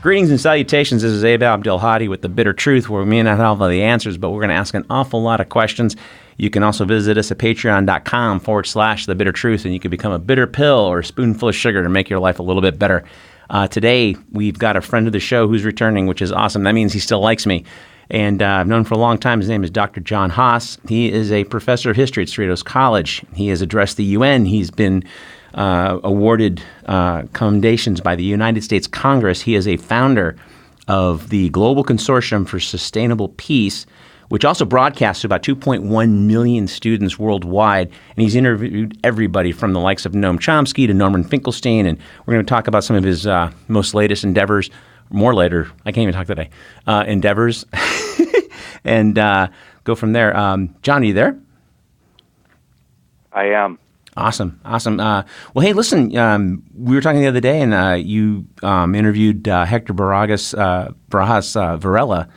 Greetings and salutations. This is Abdelhadi with The Bitter Truth, where we may not have all the answers, but we're going to ask an awful lot of questions. You can also visit us at patreon.com/The Bitter Truth, and you can become a bitter pill or a spoonful of sugar to make your life a little bit better. Today, we've got a friend of the show who's returning, which is awesome. That means he still likes me. And I've known him for a long time. His name is Dr. John Haas. He is a professor of history at Cerritos College. He has addressed the UN. He's been awarded commendations by the United States Congress. He is a founder of the Global Consortium for Sustainable Peace, which also broadcasts to about 2.1 million students worldwide. And he's interviewed everybody from the likes of Noam Chomsky to Norman Finkelstein. And we're going to talk about some of his most latest endeavors. More later. I can't even talk today. Endeavors. And go from there. John, are you there? I am. Awesome. Well, hey, listen, we were talking the other day, and you interviewed Hector Barajas-Varela,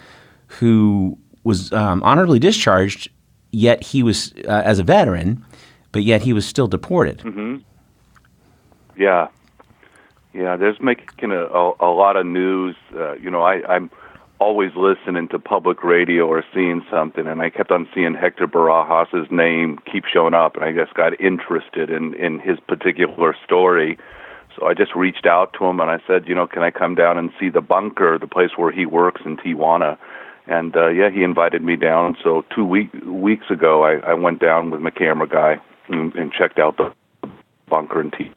who was honorably discharged, yet he was, as a veteran, but yet he was still deported. Mm-hmm. Yeah. Yeah, there's making a lot of news. I'm always listening to public radio or seeing something, and I kept on seeing Hector Barajas' name keep showing up, and I just got interested in his particular story. So I just reached out to him, and I said, can I come down and see the bunker, the place where he works in Tijuana? And, he invited me down. So 2 weeks ago, I went down with my camera guy and checked out the bunker in Tijuana.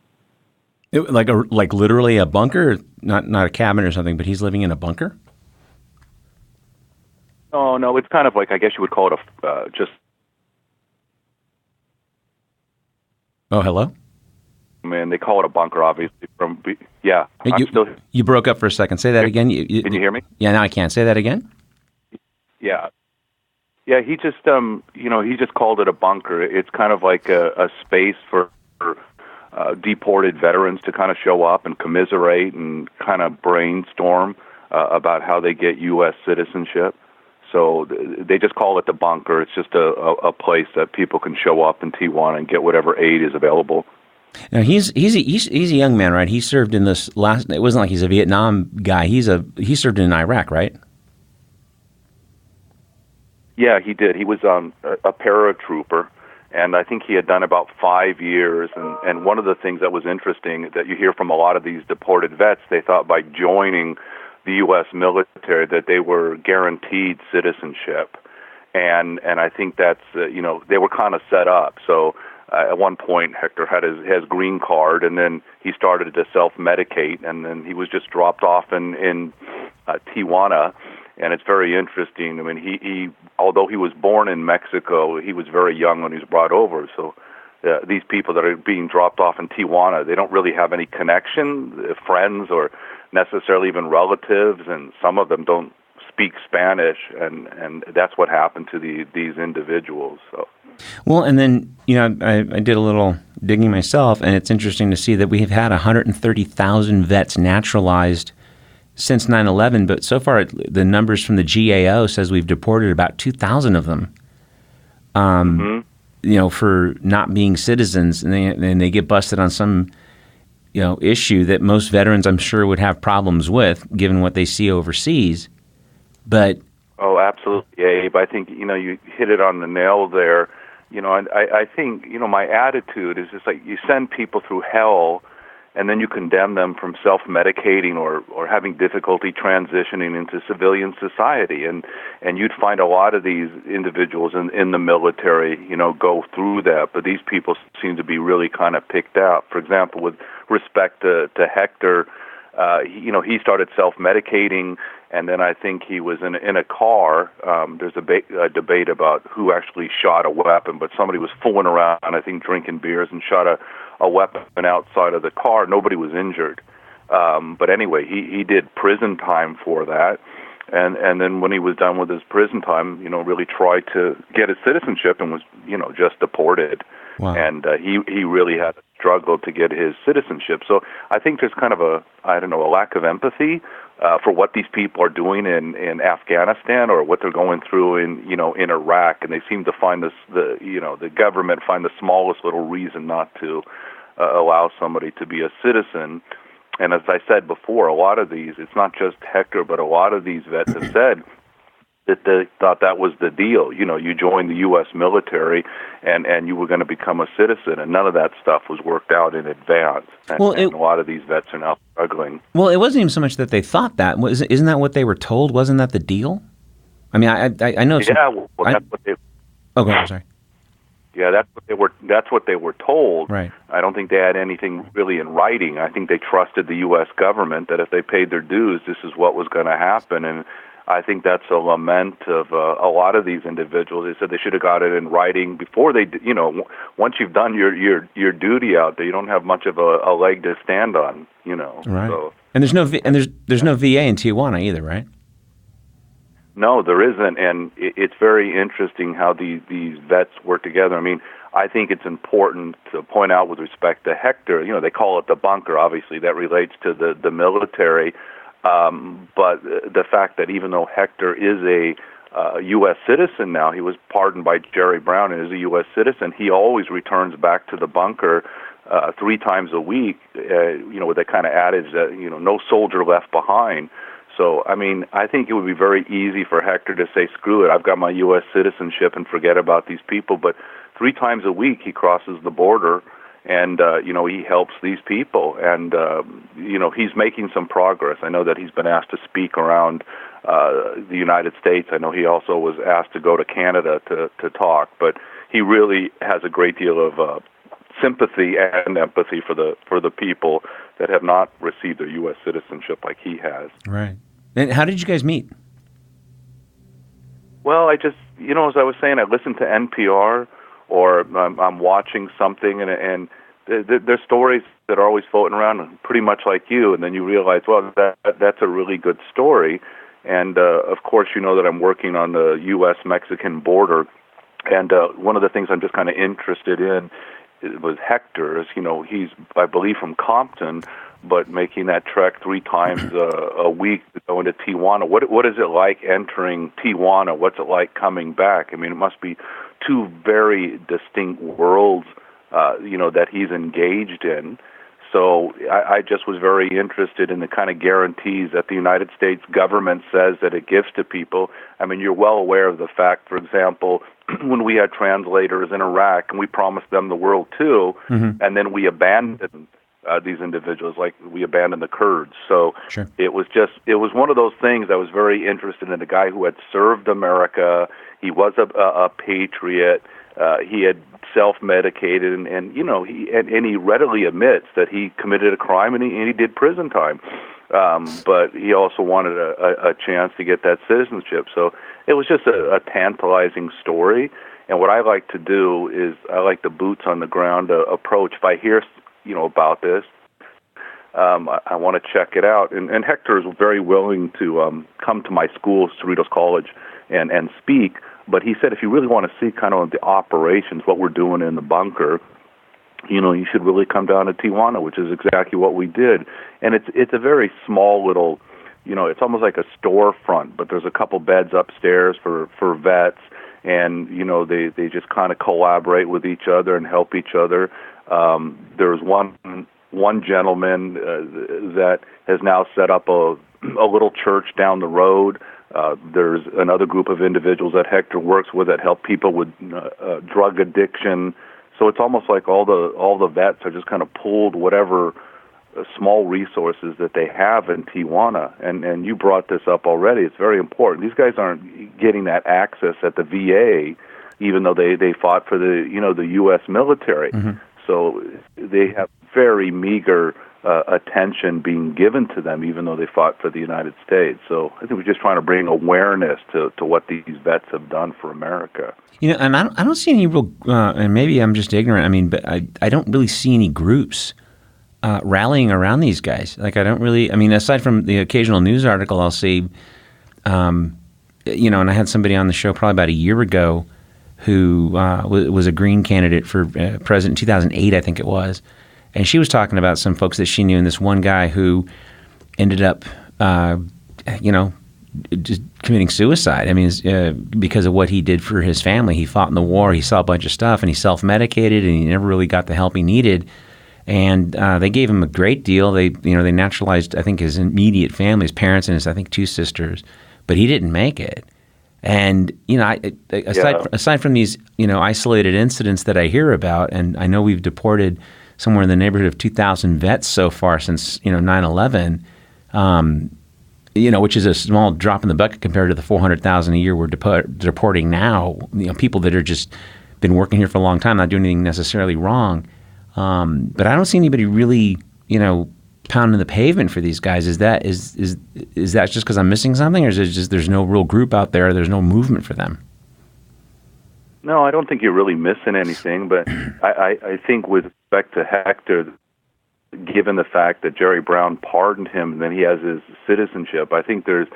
Like literally a bunker, not a cabin or something, but he's living in a bunker? Oh, no, it's kind of like, I guess you would call it just... Oh, hello? Man, they call it a bunker, obviously. Yeah, I'm still here. You broke up for a second. Say that again. Can you hear me? Yeah, now I can. Say that again? Yeah. Yeah, he just, he just called it a bunker. It's kind of like a space for deported veterans to kind of show up and commiserate and kind of brainstorm about how they get U.S. citizenship. So they just call it the bunker. It's just a place that people can show up in Tijuana and get whatever aid is available. Now he's a young man, right? He served in this last. It wasn't like he's a Vietnam guy. He served in Iraq, right? Yeah, he did. He was a paratrooper. And I think he had done about 5 years. And one of the things that was interesting that you hear from a lot of these deported vets, they thought by joining the U.S. military that they were guaranteed citizenship. And I think that's, they were kind of set up. So at one point, Hector had his green card, and then he started to self-medicate, and then he was just dropped off in Tijuana. And it's very interesting. I mean, he although he was born in Mexico, he was very young when he was brought over. So these people that are being dropped off in Tijuana, they don't really have any connection, friends, or necessarily even relatives, and some of them don't speak Spanish, and that's what happened to these individuals. So. Well, and then, I did a little digging myself, and it's interesting to see that we have had 130,000 vets naturalized since 9/11, but so far the numbers from the GAO says we've deported about 2,000 of them, for not being citizens, and they get busted on some, issue that most veterans, I'm sure, would have problems with, given what they see overseas. But absolutely, Abe. I think you hit it on the nail there. I think my attitude is just like you send people through hell, and then you condemn them from self-medicating or having difficulty transitioning into civilian society. And you'd find a lot of these individuals in the military, go through that. But these people seem to be really kind of picked out. For example, with respect to Hector, he started self-medicating, and then I think he was in a car. There's a debate about who actually shot a weapon, but somebody was fooling around, I think, drinking beers and shot a weapon outside of the car. Nobody was injured. But anyway, he did prison time for that. And then when he was done with his prison time, really tried to get his citizenship and was, just deported. Wow. And he really had a struggle to get his citizenship. So I think there's kind of a lack of empathy for what these people are doing in Afghanistan or what they're going through in Iraq, and they seem to find the government find the smallest little reason not to allow somebody to be a citizen. And as I said before, a lot of these, it's not just Hector, but a lot of these vets have said that they thought that was the deal. You know, you joined the U.S. military and you were going to become a citizen, and none of that stuff was worked out in advance. And, and a lot of these vets are now struggling. Well, it wasn't even so much that they thought that. Isn't that what they were told? Wasn't that the deal? I mean, I know. Yeah, that's what they. Oh, go ahead, I'm sorry. Yeah, that's what they were. That's what they were told. Right. I don't think they had anything really in writing. I think they trusted the U.S. government that if they paid their dues, this is what was going to happen. And I think that's a lament of a lot of these individuals. They said they should have got it in writing before they. You know, once you've done your duty out there, you don't have much of a leg to stand on. You know. Right. So, and there's no VA in Tijuana either, right? No, there isn't, and it's very interesting how these vets work together. I mean, I think it's important to point out with respect to Hector, you know, they call it the bunker, obviously, that relates to the military, but the fact that even though Hector is a U.S. citizen now, he was pardoned by Jerry Brown and is a U.S. citizen, he always returns back to the bunker 3 times a week, you know, with that kind of adage that, you know, no soldier left behind. So, I mean, I think it would be very easy for Hector to say, screw it, I've got my U.S. citizenship and forget about these people. But 3 times a week he crosses the border and, you know, he helps these people. And, you know, he's making some progress. I know that he's been asked to speak around the United States. I know he also was asked to go to Canada to talk. But he really has a great deal of sympathy and empathy for the people that have not received their U.S. citizenship like he has. Right. And how did you guys meet? Well, I just, you know, as I was saying, I listen to NPR or I'm watching something and there's stories that are always floating around pretty much like you, and then you realize, well, that's a really good story. And, of course, you know that I'm working on the U.S.-Mexican border, and one of the things I'm just kind of interested in was Hector. You know, he's, I believe, from Compton, but making that trek 3 times a week to go into Tijuana. What is it like entering Tijuana? What's it like coming back? I mean, it must be 2 very distinct worlds, you know, that he's engaged in. So I just was very interested in the kind of guarantees that the United States government says that it gives to people. I mean, you're well aware of the fact, for example, when we had translators in Iraq and we promised them the world too, and then we abandoned these individuals, like we abandoned the Kurds. So sure. It was one of those things I was very interested in. A guy who had served America, he was a patriot, he had self-medicated, and you know, he readily admits that he committed a crime and he did prison time. But he also wanted a chance to get that citizenship. So it was just a tantalizing story. And what I like to do is I like the boots on the ground approach. If I hear, you know, about this, I want to check it out. And Hector is very willing to come to my school, Cerritos College, and speak. But he said if you really want to see kind of the operations, what we're doing in the bunker, you know, you should really come down to Tijuana, which is exactly what we did. And it's a very small little, you know, it's almost like a storefront, but there's a couple beds upstairs for vets, and, you know, they just kind of collaborate with each other and help each other. There's one gentleman that has now set up a little church down the road. There's another group of individuals that Hector works with that help people with drug addiction. So it's almost like all the vets are just kind of pulled whatever small resources that they have in Tijuana. And you brought this up already. It's very important. These guys aren't getting that access at the VA, even though they fought for the U.S. military. So they have very meager attention being given to them, even though they fought for the United States. So I think we're just trying to bring awareness to what these vets have done for America. You know, and I don't see any real, and maybe I'm just ignorant, I mean, but I don't really see any groups rallying around these guys. Like, I don't really, I mean, aside from the occasional news article I'll see, you know, and I had somebody on the show probably about a year ago who was a Green candidate for president in 2008, I think it was. And she was talking about some folks that she knew, and this one guy who ended up, you know, just committing suicide. I mean, because of what he did for his family. He fought in the war. He saw a bunch of stuff, and he self-medicated, and he never really got the help he needed. And they gave him a great deal. They naturalized, I think, his immediate family, his parents and his, I think, 2 sisters. But he didn't make it. And, aside from these, isolated incidents that I hear about, and I know we've deported somewhere in the neighborhood of 2,000 vets so far since, 9/11, which is a small drop in the bucket compared to the 400,000 a year we're deporting now, people that are just been working here for a long time, not doing anything necessarily wrong. But I don't see anybody really, pounding the pavement for these guys. Is that just because I'm missing something, or is it just there's no real group out there? There's no movement for them? No, I don't think you're really missing anything. But I think with respect to Hector, given the fact that Jerry Brown pardoned him and then he has his citizenship, I think there's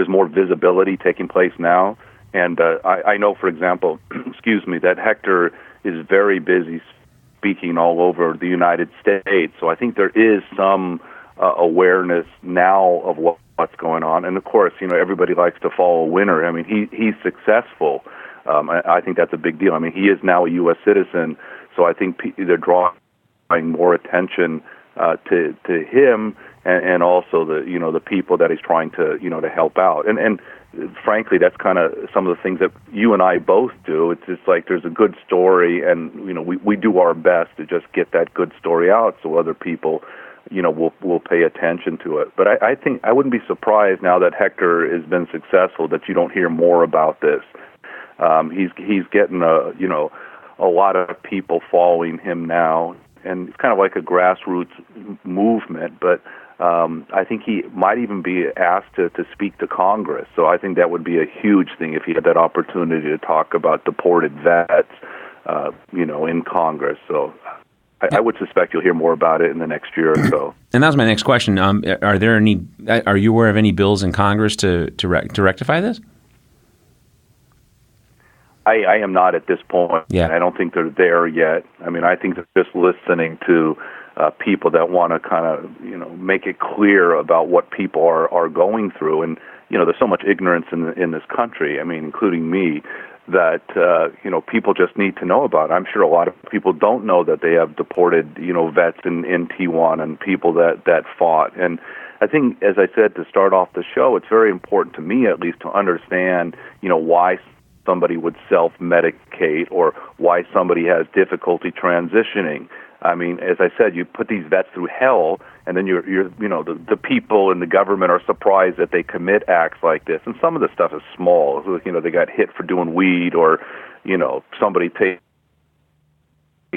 more visibility taking place now. And I know, for example, that Hector is very busy speaking all over the United States. So I think there is some awareness now of what's going on. And of course, everybody likes to follow a winner. I mean, he's successful. I think that's a big deal. I mean, he is now a U.S. citizen. So I think they're drawing more attention to him and also the people that he's trying to help out. And frankly, that's kind of some of the things that you and I both do. It's just like there's a good story, and we do our best to just get that good story out so other people will pay attention to it. But I think I wouldn't be surprised now that Hector has been successful that you don't hear more about this. He's getting a lot of people following him now, and it's kind of like a grassroots movement. But I think he might even be asked to speak to Congress. So I think that would be a huge thing if he had that opportunity to talk about deported vets, in Congress. So I would suspect you'll hear more about it in the next year or so. And that was my next question. Are you aware of any bills in Congress to rectify this? I am not at this point. Yeah. I don't think they're there yet. I mean, I think they're just listening to people that want to kind of, make it clear about what people are going through. And, there's so much ignorance in this country, I mean, including me, that, people just need to know about. I'm sure a lot of people don't know that they have deported, vets in Tijuana and people that fought. And I think, as I said to start off the show, it's very important to me, at least, to understand, why somebody would self-medicate or why somebody has difficulty transitioning. I mean, as I said, you put these vets through hell, and then the people in the government are surprised that they commit acts like this. And some of the stuff is small. They got hit for doing weed, or somebody take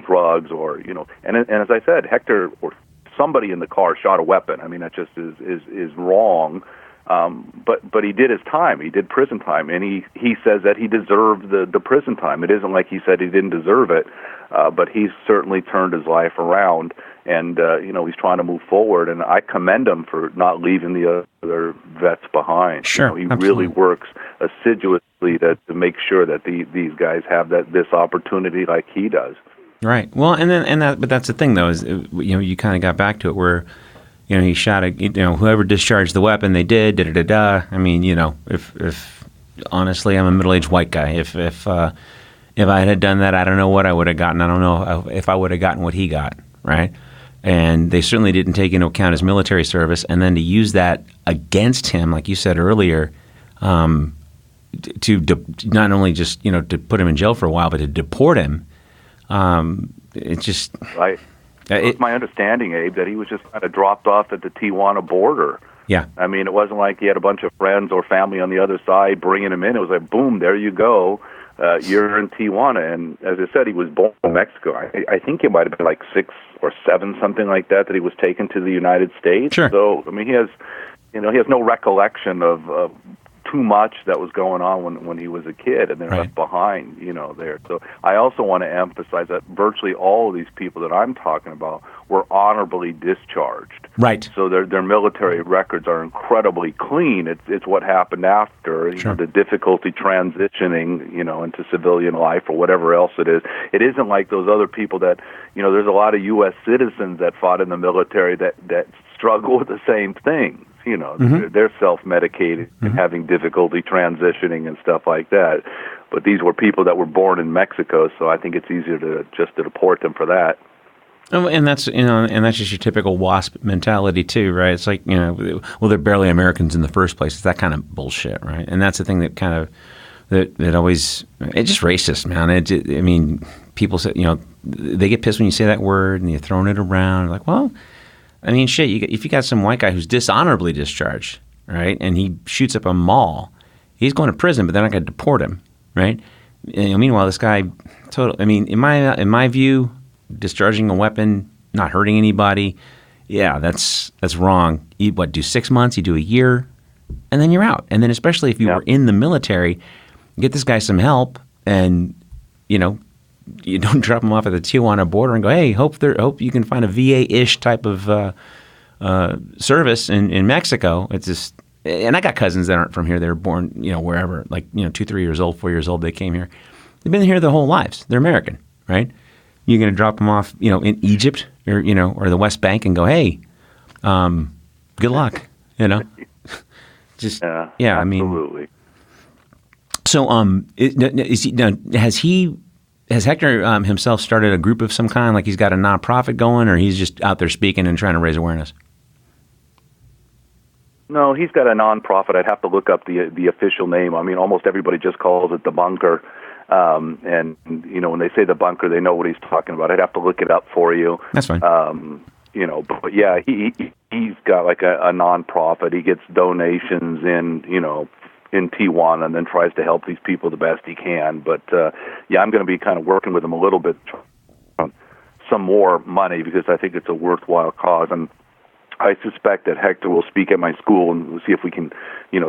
drugs, or And as I said, Hector or somebody in the car shot a weapon. I mean, that just is wrong. But he did his time. He did prison time, and he says that he deserved the prison time. It isn't like he said he didn't deserve it, but he's certainly turned his life around, and he's trying to move forward. And I commend him for not leaving the other vets behind. Sure, he absolutely. really works assiduously to make sure that these guys have this opportunity like he does. Right. Well, but that's the thing, though, is you kind of got back to it where. He shot whoever discharged the weapon, they did, da-da-da-da. I mean, if honestly, I'm a middle-aged white guy. If I had done that, I don't know what I would have gotten. I don't know if I would have gotten what he got, right? And they certainly didn't take into account his military service. And then to use that against him, like you said earlier, to not only just, to put him in jail for a while, but to deport him, it's just... Right. It's my understanding, Abe, that he was just kind of dropped off at the Tijuana border. Yeah. I mean, it wasn't like he had a bunch of friends or family on the other side bringing him in. It was like, boom, there you go. You're in Tijuana. And as I said, he was born in Mexico. I think it might have been like 6 or 7, something like that he was taken to the United States. Sure. So, I mean, he has no recollection of too much that was going on when he was a kid, and then left behind, there. So I also want to emphasize that virtually all of these people that I'm talking about were honorably discharged. Right. So their military records are incredibly clean. It's what happened after, Sure. The difficulty transitioning, into civilian life or whatever else it is. It isn't like those other people that, there's a lot of U.S. citizens that fought in the military that struggle with the same thing. They're self-medicated and having difficulty transitioning and stuff like that. But these were people that were born in Mexico, so I think it's easier to deport them for that. Oh, and that's just your typical WASP mentality too, right? It's like, well, they're barely Americans in the first place. It's that kind of bullshit, right? And that's the thing that kind of that always, it's just racist, man. I mean, people say, they get pissed when you say that word and you're throwing it around. Like, well, I mean, shit. If you got some white guy who's dishonorably discharged, right, and he shoots up a mall, he's going to prison, but they're not going to deport him, right? Meanwhile, this guy, I mean, in my view, discharging a weapon, not hurting anybody, yeah, that's wrong. You do 6 months, you do a year, and then you're out. And then especially if you were in the military, get this guy some help, and you don't drop him off at the Tijuana border and go, hey, hope you can find a VA-ish type of service in Mexico. It's just, and I got cousins that aren't from here. They were born, wherever, like 2, 3 years old, 4 years old. They came here. They've been here their whole lives. They're American, right? You're going to drop them off, in Egypt or the West Bank and go, hey, good luck, Just yeah, I mean, absolutely. So, has Hector himself started a group of some kind? Like he's got a nonprofit going, or he's just out there speaking and trying to raise awareness? No, he's got a nonprofit. I'd have to look up the official name. I mean, almost everybody just calls it the Bunker. And when they say the Bunker, they know what he's talking about. I'd have to look it up for you. That's fine. But yeah, he's got like a nonprofit. He gets donations in Tijuana and then tries to help these people the best he can. But I'm going to be kind of working with him a little bit on some more money because I think it's a worthwhile cause. And I suspect that Hector will speak at my school and we'll see if we can,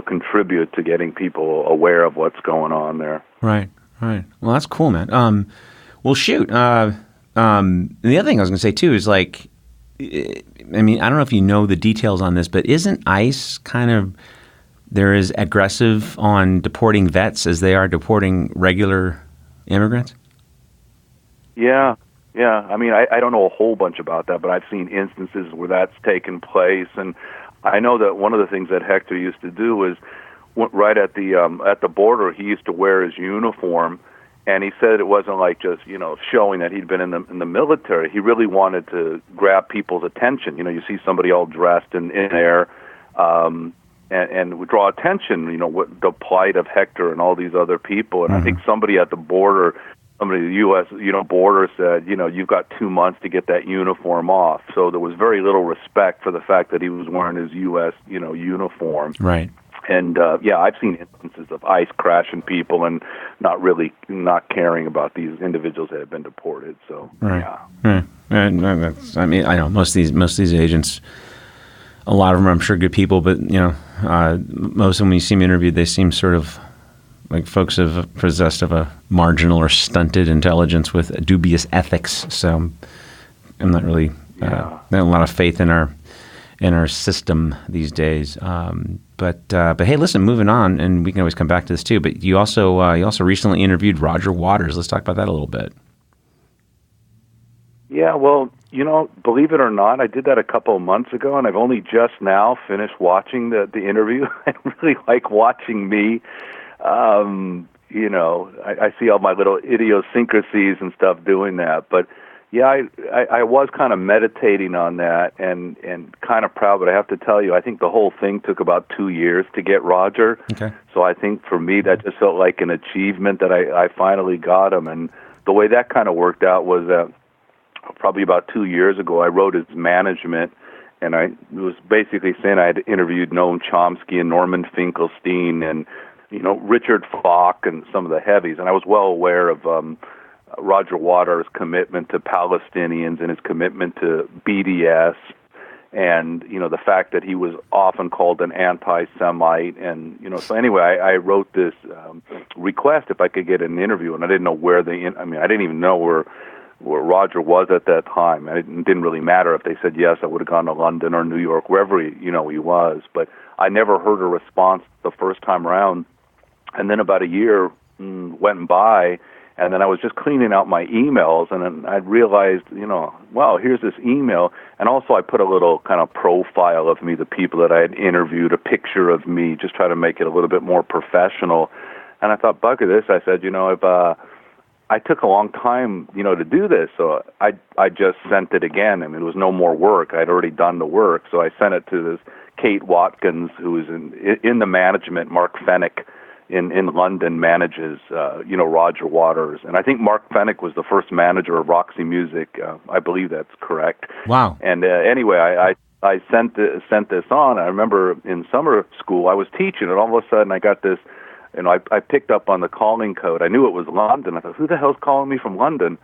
contribute to getting people aware of what's going on there. Right. Well, that's cool, man. Well, shoot. The other thing I was going to say too is like, I mean, I don't know if you know the details on this, but isn't ICE kind of they're as aggressive on deporting vets as they are deporting regular immigrants? Yeah. I mean, I don't know a whole bunch about that, but I've seen instances where that's taken place, and I know that one of the things that Hector used to do was right at the border, he used to wear his uniform, and he said it wasn't like just showing that he'd been in the military. He really wanted to grab people's attention. You see somebody all dressed in there, and would draw attention. What the plight of Hector and all these other people. And I think somebody at the border, somebody at the U.S. border said, you've got 2 months to get that uniform off. So there was very little respect for the fact that he was wearing his U.S. uniform. Right. And I've seen instances of ICE crashing people and not caring about these individuals that have been deported. So And I mean, I know most of these agents, a lot of them, I'm sure, good people, but most of them, when you see them interviewed, they seem sort of like folks possessed of a marginal or stunted intelligence with dubious ethics. So I'm not really a lot of faith in our system these days. But hey, listen, moving on, and we can always come back to this too. But you also recently interviewed Roger Waters. Let's talk about that a little bit. Yeah, well, believe it or not, I did that a couple of months ago, and I've only just now finished watching the interview. I really like watching me. I see all my little idiosyncrasies and stuff doing that. But yeah, I was kind of meditating on that and kind of proud, but I have to tell you, I think the whole thing took about 2 years to get Roger. Okay. So I think for me, that just felt like an achievement that I finally got him. And the way that kind of worked out was that probably about 2 years ago, I wrote his management, and I was basically saying I had interviewed Noam Chomsky and Norman Finkelstein and, Richard Falk and some of the heavies. And I was well aware of Roger Waters' commitment to Palestinians and his commitment to BDS and, the fact that he was often called an anti-Semite. And, so anyway, I wrote this request if I could get an interview, and I didn't know I didn't even know where Roger was at that time. And it didn't really matter if they said yes. I would have gone to London or New York, wherever he was. But I never heard a response the first time around. And then about a year went by, and then I was just cleaning out my emails, and then I realized, wow, here's this email. And also I put a little kind of profile of me, the people that I had interviewed, a picture of me, just try to make it a little bit more professional. And I thought, bugger this. I said, I took a long time, to do this. So I just sent it again. I mean, it was no more work. I'd already done the work. So I sent it to this Kate Watkins, who is in the management. Mark Fennick in London manages, Roger Waters. And I think Mark Fennick was the first manager of Roxy Music. I believe that's correct. Wow. And anyway, I sent this on. I remember in summer school I was teaching, and all of a sudden I got this. I picked up on the calling code. I knew it was London. I thought, who the hell's calling me from London?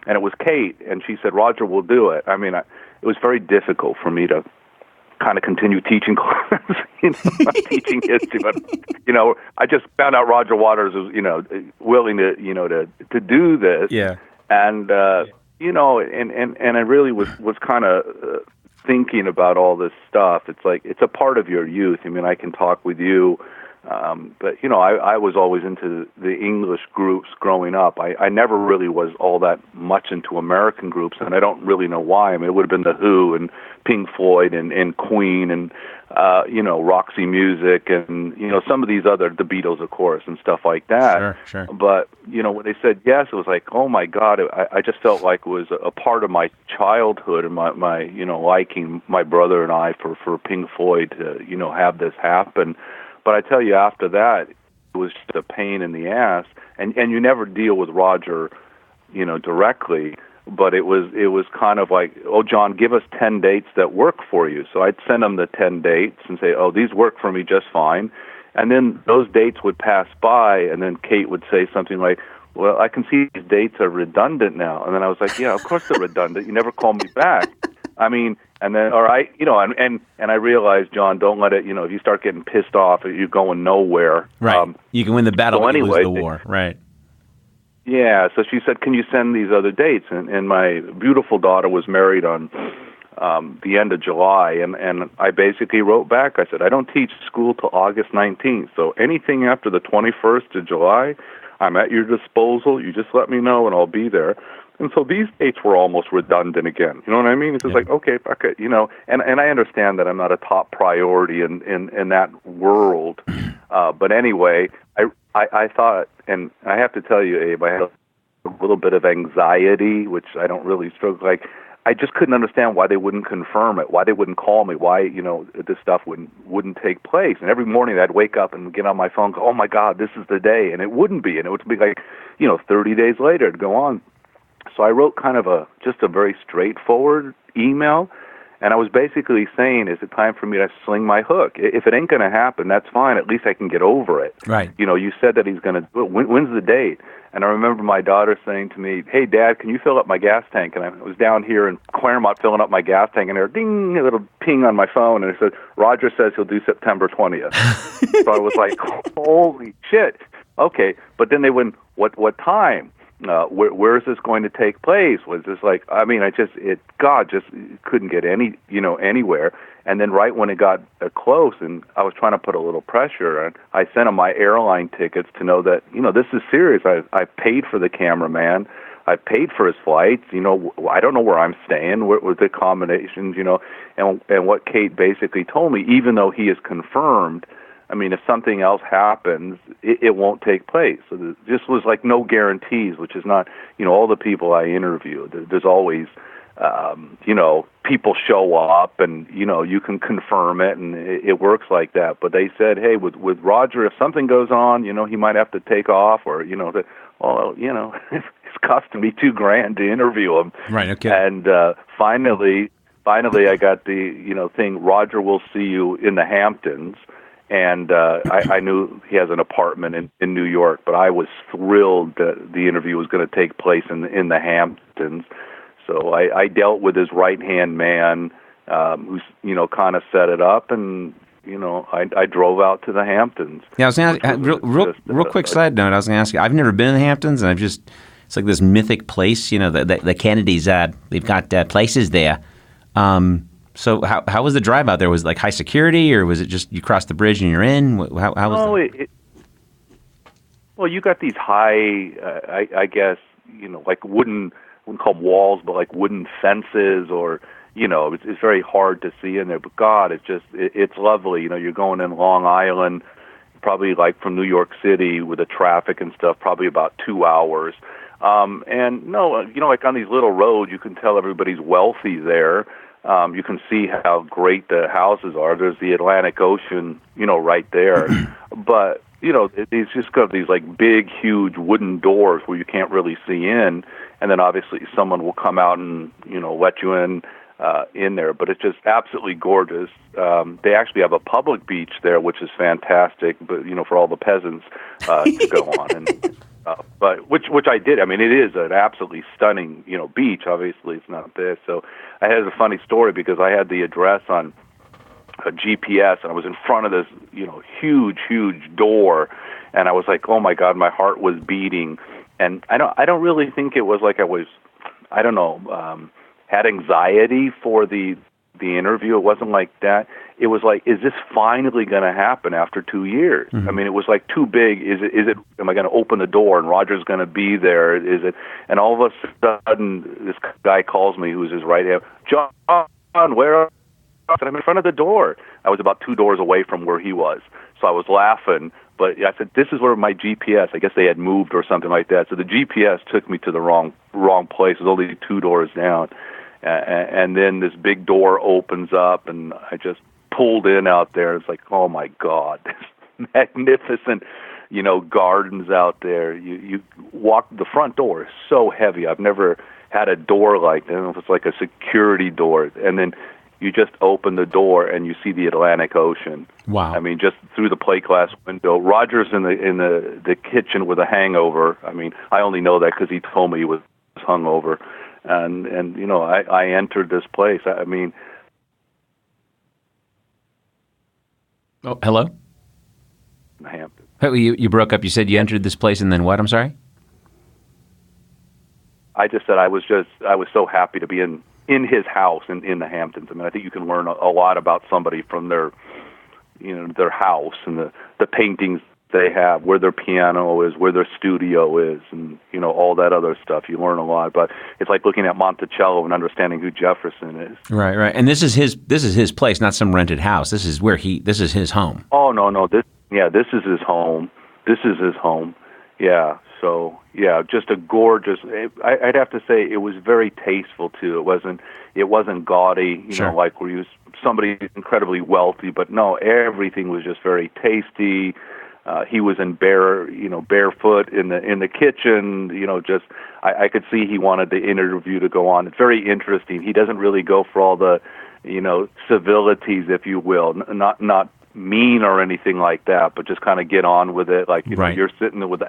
And it was Kate, and she said, Roger, we'll do it. I mean, it was very difficult for me to kind of continue teaching classes, not teaching history, but, I just found out Roger Waters was, willing to, to do this. Yeah. And, and I really was kind of thinking about all this stuff. It's like, it's a part of your youth. I mean, I can talk with you. But, I was always into the English groups growing up. I never really was all that much into American groups, and I don't really know why. I mean, it would have been The Who and Pink Floyd and Queen and, Roxy Music and, some of these other, the Beatles, of course, and stuff like that. Sure. But, when they said yes, it was like, oh, my God, I just felt like it was a part of my childhood and my liking my brother and I for Pink Floyd to, have this happen. But I tell you, after that, it was just a pain in the ass. And you never deal with Roger, directly. But it was kind of like, oh, John, give us 10 dates that work for you. So I'd send him the 10 dates and say, oh, these work for me just fine. And then those dates would pass by, and then Kate would say something like, well, I can see these dates are redundant now. And then I was like, yeah, of course they're redundant. You never call me back. I mean, and then, all right, and I realized, John, don't let it, if you start getting pissed off, you're going nowhere. Right. You can win the battle, but anyway, you lose the war. Right. Yeah. So she said, can you send these other dates? And my beautiful daughter was married on the end of July, and I basically wrote back. I said, I don't teach school till August 19th, so anything after the 21st of July, I'm at your disposal. You just let me know, and I'll be there. And so these dates were almost redundant again. You know what I mean? It's just like, okay, fuck it, and I understand that I'm not a top priority in that world. But anyway, I thought, and I have to tell you, Abe, I had a little bit of anxiety, which I don't really struggle. Like, I just couldn't understand why they wouldn't confirm it, why they wouldn't call me, why, this stuff wouldn't take place. And every morning I'd wake up and get on my phone and go, oh my God, this is the day. And it wouldn't be. And it would be like, 30 days later it'd go on. So I wrote kind of just a very straightforward email, and I was basically saying, is it time for me to sling my hook? If it ain't going to happen, that's fine. At least I can get over it. Right. You said that he's going to do it. When's the date? And I remember my daughter saying to me, hey, Dad, can you fill up my gas tank? And I was down here in Claremont filling up my gas tank, and there, ding, a little ping on my phone, and it said, Roger says he'll do September 20th. So I was like, holy shit. Okay, but then they went, what time? Where is this going to take place? Was this like, I mean, God just couldn't get anywhere. And then right when it got close, and I was trying to put a little pressure, and I sent him my airline tickets to know that, this is serious. I paid for the cameraman. I paid for his flights. I don't know where I'm staying, with the accommodations, and what Kate basically told me, even though he is confirmed, I mean, if something else happens, it won't take place. So there just was like no guarantees, which is not, all the people I interview, there's always, people show up and, you can confirm it and it works like that. But they said, hey, with Roger, if something goes on, he might have to take off or, it's costing me $2,000 to interview him. Right. Okay. And, finally I got the, thing, Roger will see you in the Hamptons. And I knew he has an apartment in New York, but I was thrilled that the interview was going to take place in the Hamptons. So I dealt with his right-hand man, who's kind of set it up, and I drove out to the Hamptons. Yeah, I was going to real quick side note. I was going to ask you. I've never been in the Hamptons, and it's like this mythic place. The Kennedys they've got places there. So how was the drive out there? Was it like high security, or was it just you cross the bridge and you're in? How was that? Well, you got these high, I guess, like wouldn't call them walls, but like wooden fences, or it's very hard to see in there. But God, it's lovely. You're going in Long Island, probably like from New York City with the traffic and stuff, probably about 2 hours. And no, like on these little roads, you can tell everybody's wealthy there. You can see how great the houses are. There's the Atlantic Ocean, right there. But, it's just got these like big, huge wooden doors where you can't really see in. And then obviously someone will come out and, let you in there. But it's just absolutely gorgeous. They actually have a public beach there, which is fantastic, but, for all the peasants to go on. And but which I did. I mean, it is an absolutely stunning, beach. Obviously, it's not this. So I had a funny story because I had the address on a GPS, and I was in front of this, huge, huge door, and I was like, oh my God, my heart was beating, and I don't really think it was like I was, had anxiety for the interview. It wasn't like that. It was like, is this finally going to happen after 2 years? Mm-hmm. I mean, it was like too big. Is it? Am I going to open the door and Roger's going to be there? Is it? And all of a sudden, this guy calls me, who's his right hand. John, where are you? I said, I'm in front of the door. I was about 2 doors away from where he was. So I was laughing. But I said, this is where my GPS, I guess they had moved or something like that. So the GPS took me to the wrong place. It was only 2 doors down. And then this big door opens up, and I just pulled in out there. It's like, oh my God, this magnificent, gardens out there. You walk, the front door is so heavy. I've never had a door like that. I don't know if it's like a security door. And then you just open the door and you see the Atlantic Ocean. Wow. I mean, just through the plate glass window. Roger's in the kitchen with a hangover. I mean, I only know that because he told me he was hungover. And I entered this place. I mean... Oh, hello? Hampton. Oh, you broke up. You said you entered this place and then what? I'm sorry? I just said I was so happy to be in his house in the Hamptons. I mean, I think you can learn a lot about somebody from their house and the paintings they have, where their piano is, where their studio is, and all that other stuff. You learn a lot, but it's like looking at Monticello and understanding who Jefferson is. Right. And this is his place, not some rented house. This is his home. Oh no, this is his home. This is his home. Yeah. So yeah, just a gorgeous. I'd have to say it was very tasteful too. It wasn't gaudy, Sure. like where you was somebody incredibly wealthy, but no, everything was just very tasty. He was in barefoot in the kitchen. I could see he wanted the interview to go on. It's very interesting. He doesn't really go for all the, civilities, if you will, not mean or anything like that, but just kind of get on with it. Like Right. You're sitting there with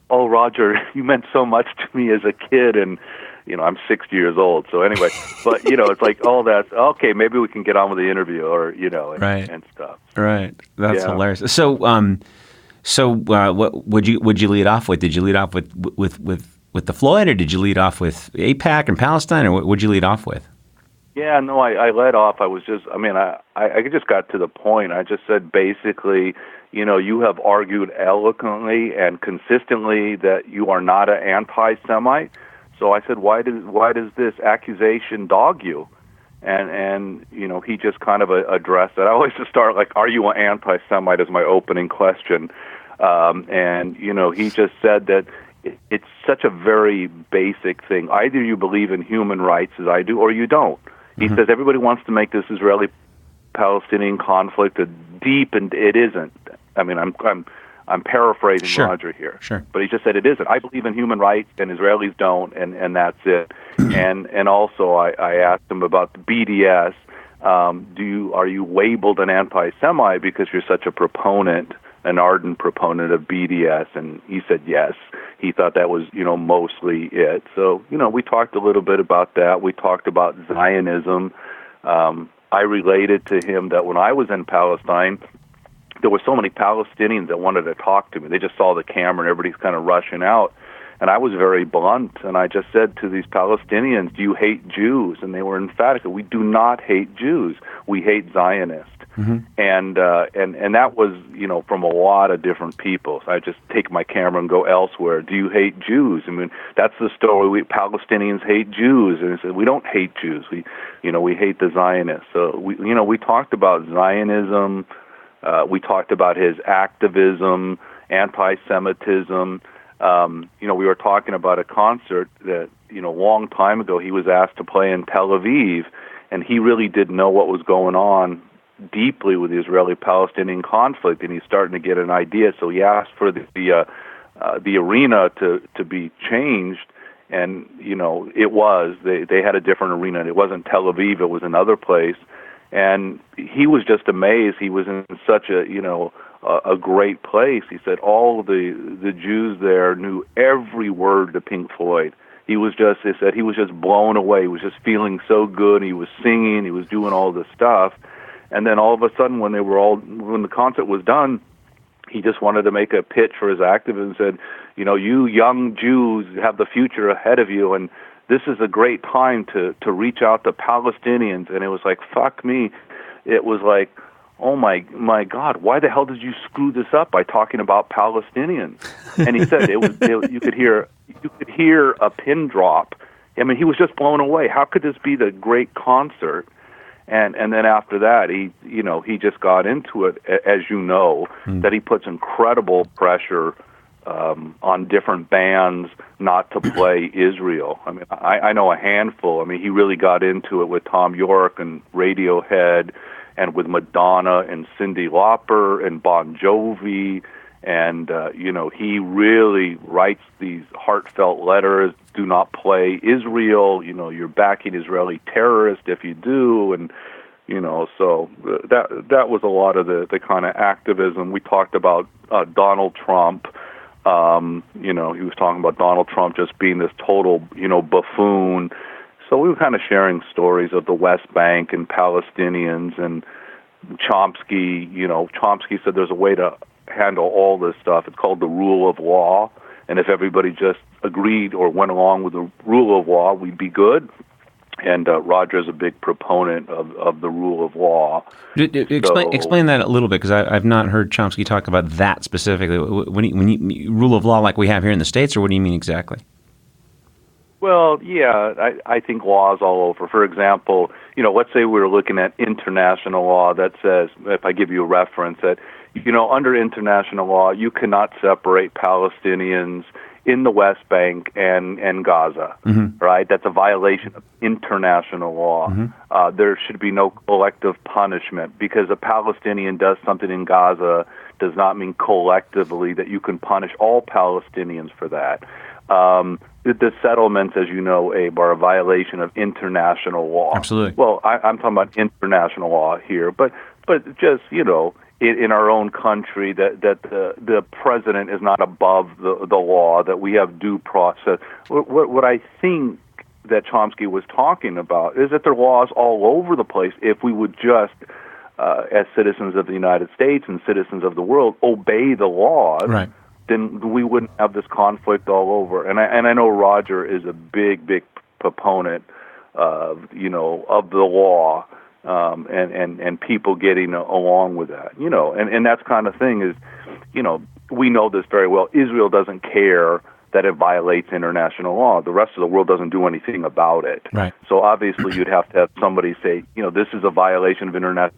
oh Roger, you meant so much to me as a kid, and I'm 60 years old. So anyway, but it's like all that. Okay, maybe we can get on with the interview, or Right. and stuff. Right. That's hilarious. So, what would you lead off with? Did you lead off with the Floyd, or did you lead off with AIPAC and Palestine, or what would you lead off with? Yeah, no, I led off. I just got to the point. I just said basically, you have argued eloquently and consistently that you are not an anti-Semite. So I said, why does this accusation dog you? And he just kind of addressed it. I always just start like, are you an anti-Semite, as my opening question. And he just said that it's such a very basic thing. Either you believe in human rights, as I do, or you don't. He says everybody wants to make this Israeli-Palestinian conflict deep, and it isn't. I mean, I'm paraphrasing Sure. Roger here. Sure. But he just said it isn't. I believe in human rights, and Israelis don't, and that's it. and also I asked him about the BDS. Are you labeled an anti-Semite because you're such a proponent, an ardent proponent of BDS? And he said yes. He thought that was, mostly it. So, we talked a little bit about that. We talked about Zionism. I related to him that when I was in Palestine, there were so many Palestinians that wanted to talk to me. They just saw the camera and everybody's kind of rushing out. And I was very blunt, and I just said to these Palestinians, do you hate Jews? And they were emphatic. We do not hate Jews. We hate Zionists. Mm-hmm. And that was, from a lot of different people. So I just take my camera and go elsewhere. Do you hate Jews? I mean, that's the story. Palestinians hate Jews. And I said, we don't hate Jews. We hate the Zionists. So, we talked about Zionism. We talked about his activism, anti-Semitism. We were talking about a concert that, a long time ago he was asked to play in Tel Aviv, and he really didn't know what was going on deeply with the Israeli-Palestinian conflict, and he's starting to get an idea. So he asked for the arena to be changed, and they had a different arena. It wasn't Tel Aviv; it was another place, and he was just amazed. He was in such a great place. He said all the Jews there knew every word to Pink Floyd. He said he was just blown away. He was just feeling so good. He was singing. He was doing all this stuff. And then all of a sudden, when the concert was done, he just wanted to make a pitch for his activists and said, you young Jews have the future ahead of you, and this is a great time to reach out to Palestinians. And it was like, fuck me. It was like, oh my God, why the hell did you screw this up by talking about Palestinians? And he said you could hear a pin drop. I mean, he was just blown away. How could this be the great concert? And then after that, he just got into it, as that he puts incredible pressure on different bands not to play Israel. I mean, I know a handful. I mean, he really got into it with Tom York and Radiohead, and with Madonna and Cyndi Lauper and Bon Jovi, and he really writes these heartfelt letters. Do not play Israel. You're backing Israeli terrorists if you do, and so that was a lot of the kind of activism. We talked about Donald Trump. He was talking about Donald Trump just being this total buffoon. So we were kind of sharing stories of the West Bank and Palestinians, and Chomsky. Chomsky said there's a way to handle all this stuff. It's called the rule of law, and if everybody just agreed or went along with the rule of law, we'd be good. And Roger is a big proponent of the rule of law. Explain that a little bit, because I've not heard Chomsky talk about that specifically. When you rule of law like we have here in the States, or what do you mean exactly? Well, yeah, I think laws all over. For example, let's say we're looking at international law that says, if I give you a reference, that, under international law, you cannot separate Palestinians in the West Bank and Gaza, right? That's a violation of international law. There should be no collective punishment, because a Palestinian does something in Gaza does not mean collectively that you can punish all Palestinians for that. The settlements, as you know, Abe, are a violation of international law. Absolutely. Well, I'm talking about international law here, but just, in our own country, that the president is not above the law, that we have due process. What I think that Chomsky was talking about is that there are laws all over the place. If we would just, as citizens of the United States and citizens of the world, obey the laws, right, then we wouldn't have this conflict all over. And I know Roger is a big proponent of the law. And people getting along with that, and that's kind of thing is, we know this very well. Israel doesn't care that it violates international law. The rest of the world doesn't do anything about it. Right. So obviously you'd have to have somebody say, this is a violation of international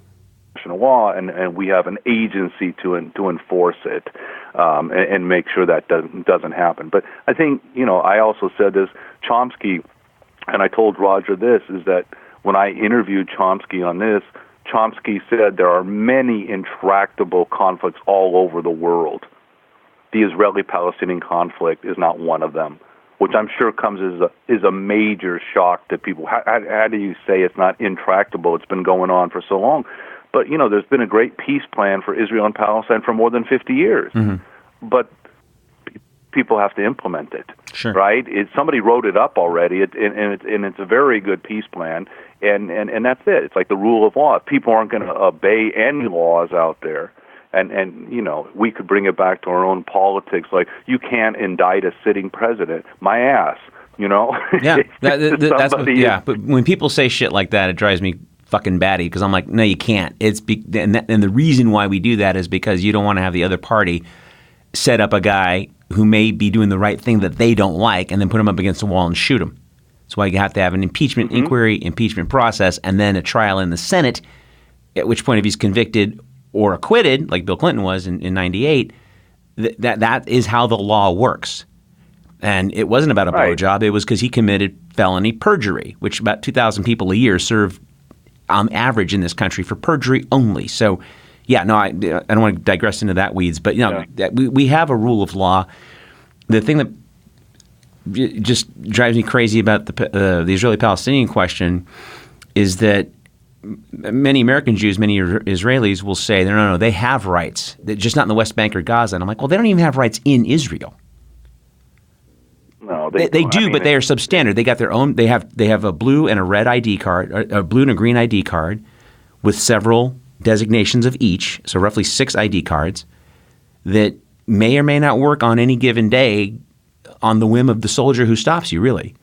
law, and we have an agency to enforce it, and make sure that doesn't happen. But I think, I also said this, Chomsky, and I told Roger this, is that when I interviewed Chomsky on this, Chomsky said there are many intractable conflicts all over the world. The Israeli-Palestinian conflict is not one of them, which I'm sure comes as a major shock to people. How do you say it's not intractable? It's been going on for so long. But, there's been a great peace plan for Israel and Palestine for more than 50 years. But people have to implement it, sure, right? Somebody wrote it up already, and it's a very good peace plan, and that's it. It's like the rule of law. If people aren't going to obey any laws out there, and we could bring it back to our own politics. Like, you can't indict a sitting president. My ass, Yeah, but when people say shit like that, it drives me fucking batty, because I'm like, no, you can't. And the reason why we do that is because you don't want to have the other party set up a guy who may be doing the right thing that they don't like, and then put him up against the wall and shoot him. That's why you have to have an impeachment inquiry, impeachment process, and then a trial in the Senate, at which point if he's convicted or acquitted, like Bill Clinton was in 98, that is how the law works. And it wasn't about a blowjob. It was because he committed felony perjury, which about 2,000 people a year serve on average in this country for perjury only. So, yeah, no, I don't want to digress into that weeds. But, we have a rule of law. The thing that just drives me crazy about the Israeli-Palestinian question is that many American Jews, many Israelis will say, no, they have rights, just not in the West Bank or Gaza. And I'm like, well, they don't even have rights in Israel. No, they do, but they are substandard. They got their own. They have a blue and a red ID card, a blue and a green ID card, with several designations of each. So roughly 6 ID cards that may or may not work on any given day, on the whim of the soldier who stops you, really.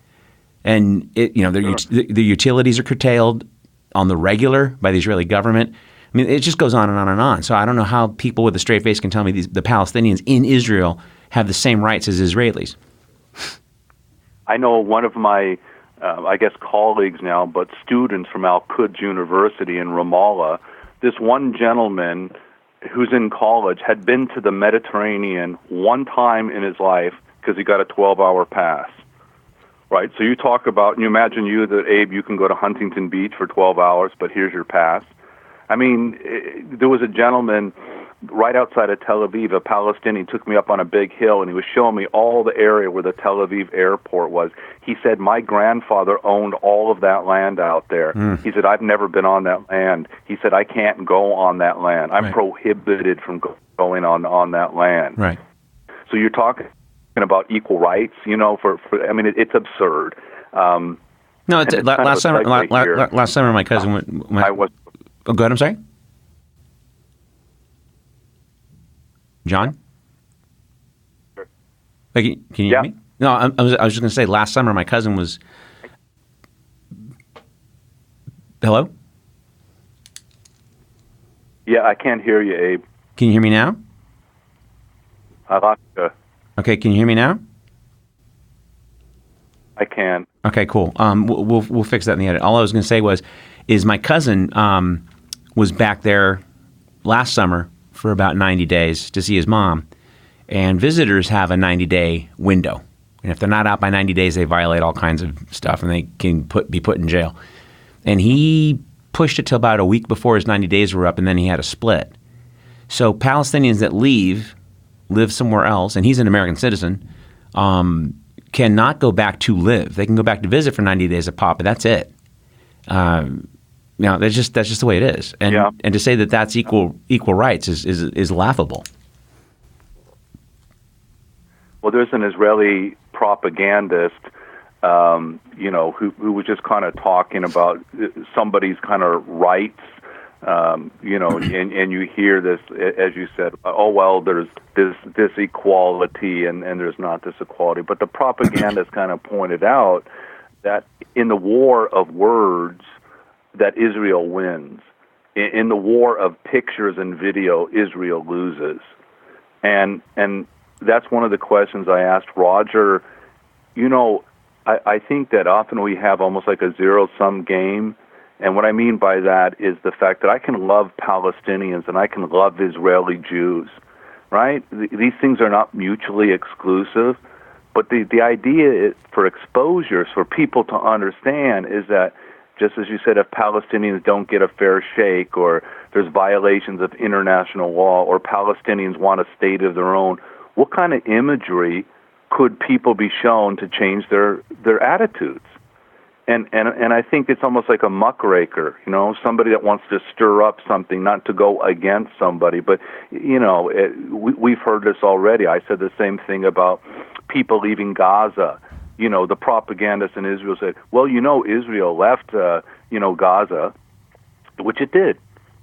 And the utilities are curtailed on the regular by the Israeli government. I mean, it just goes on and on and on. So I don't know how people with a straight face can tell me the Palestinians in Israel have the same rights as Israelis. I know one of my, colleagues now, but students from Al-Quds University in Ramallah, this one gentleman who's in college had been to the Mediterranean one time in his life because he got a 12-hour pass. Right, so you talk about, you imagine Abe, you can go to Huntington Beach for 12 hours, but here's your pass. I mean, there was a gentleman right outside of Tel Aviv, a Palestinian, took me up on a big hill, and he was showing me all the area where the Tel Aviv airport was. He said, my grandfather owned all of that land out there. He said, I've never been on that land. He said, I can't go on that land. I'm prohibited from going on that land. Right. So you're talking about equal rights, it's absurd. No, it's last summer. Last summer, my cousin went. Oh, go ahead. I'm sorry, John. Sure. Can you hear me? No, I was just going to say. Last summer, my cousin was. Hello. Yeah, I can't hear you, Abe. Can you hear me now? Okay, can you hear me now? I can. Okay, cool. We'll fix that in the edit. All I was going to say is my cousin was back there last summer for about 90 days to see his mom, and visitors have a 90-day window, and if they're not out by 90 days, they violate all kinds of stuff, and they can be put in jail. And he pushed it till about a week before his 90 days were up, and then he had a split. So Palestinians that live somewhere else, and he's an American citizen, cannot go back to live. They can go back to visit for 90 days a pop, but that's it. That's just the way it is. And to say that that's equal rights is laughable. Well, there's an Israeli propagandist, who was just kind of talking about somebody's kind of rights. And you hear this, as you said, there's this equality and there's not this equality. But the propagandist kind of pointed out that in the war of words, that Israel wins. In the war of pictures and video, Israel loses. And that's one of the questions I asked Roger. I think that often we have almost like a zero-sum game. And what I mean by that is the fact that I can love Palestinians and I can love Israeli Jews, right? These things are not mutually exclusive. But the idea for exposure, for people to understand, is that just as you said, if Palestinians don't get a fair shake or there's violations of international law or Palestinians want a state of their own, what kind of imagery could people be shown to change their attitudes? And I think it's almost like a muckraker, somebody that wants to stir up something, not to go against somebody. But, we've heard this already. I said the same thing about people leaving Gaza. The propagandists in Israel said, well, Israel left, Gaza, which it did,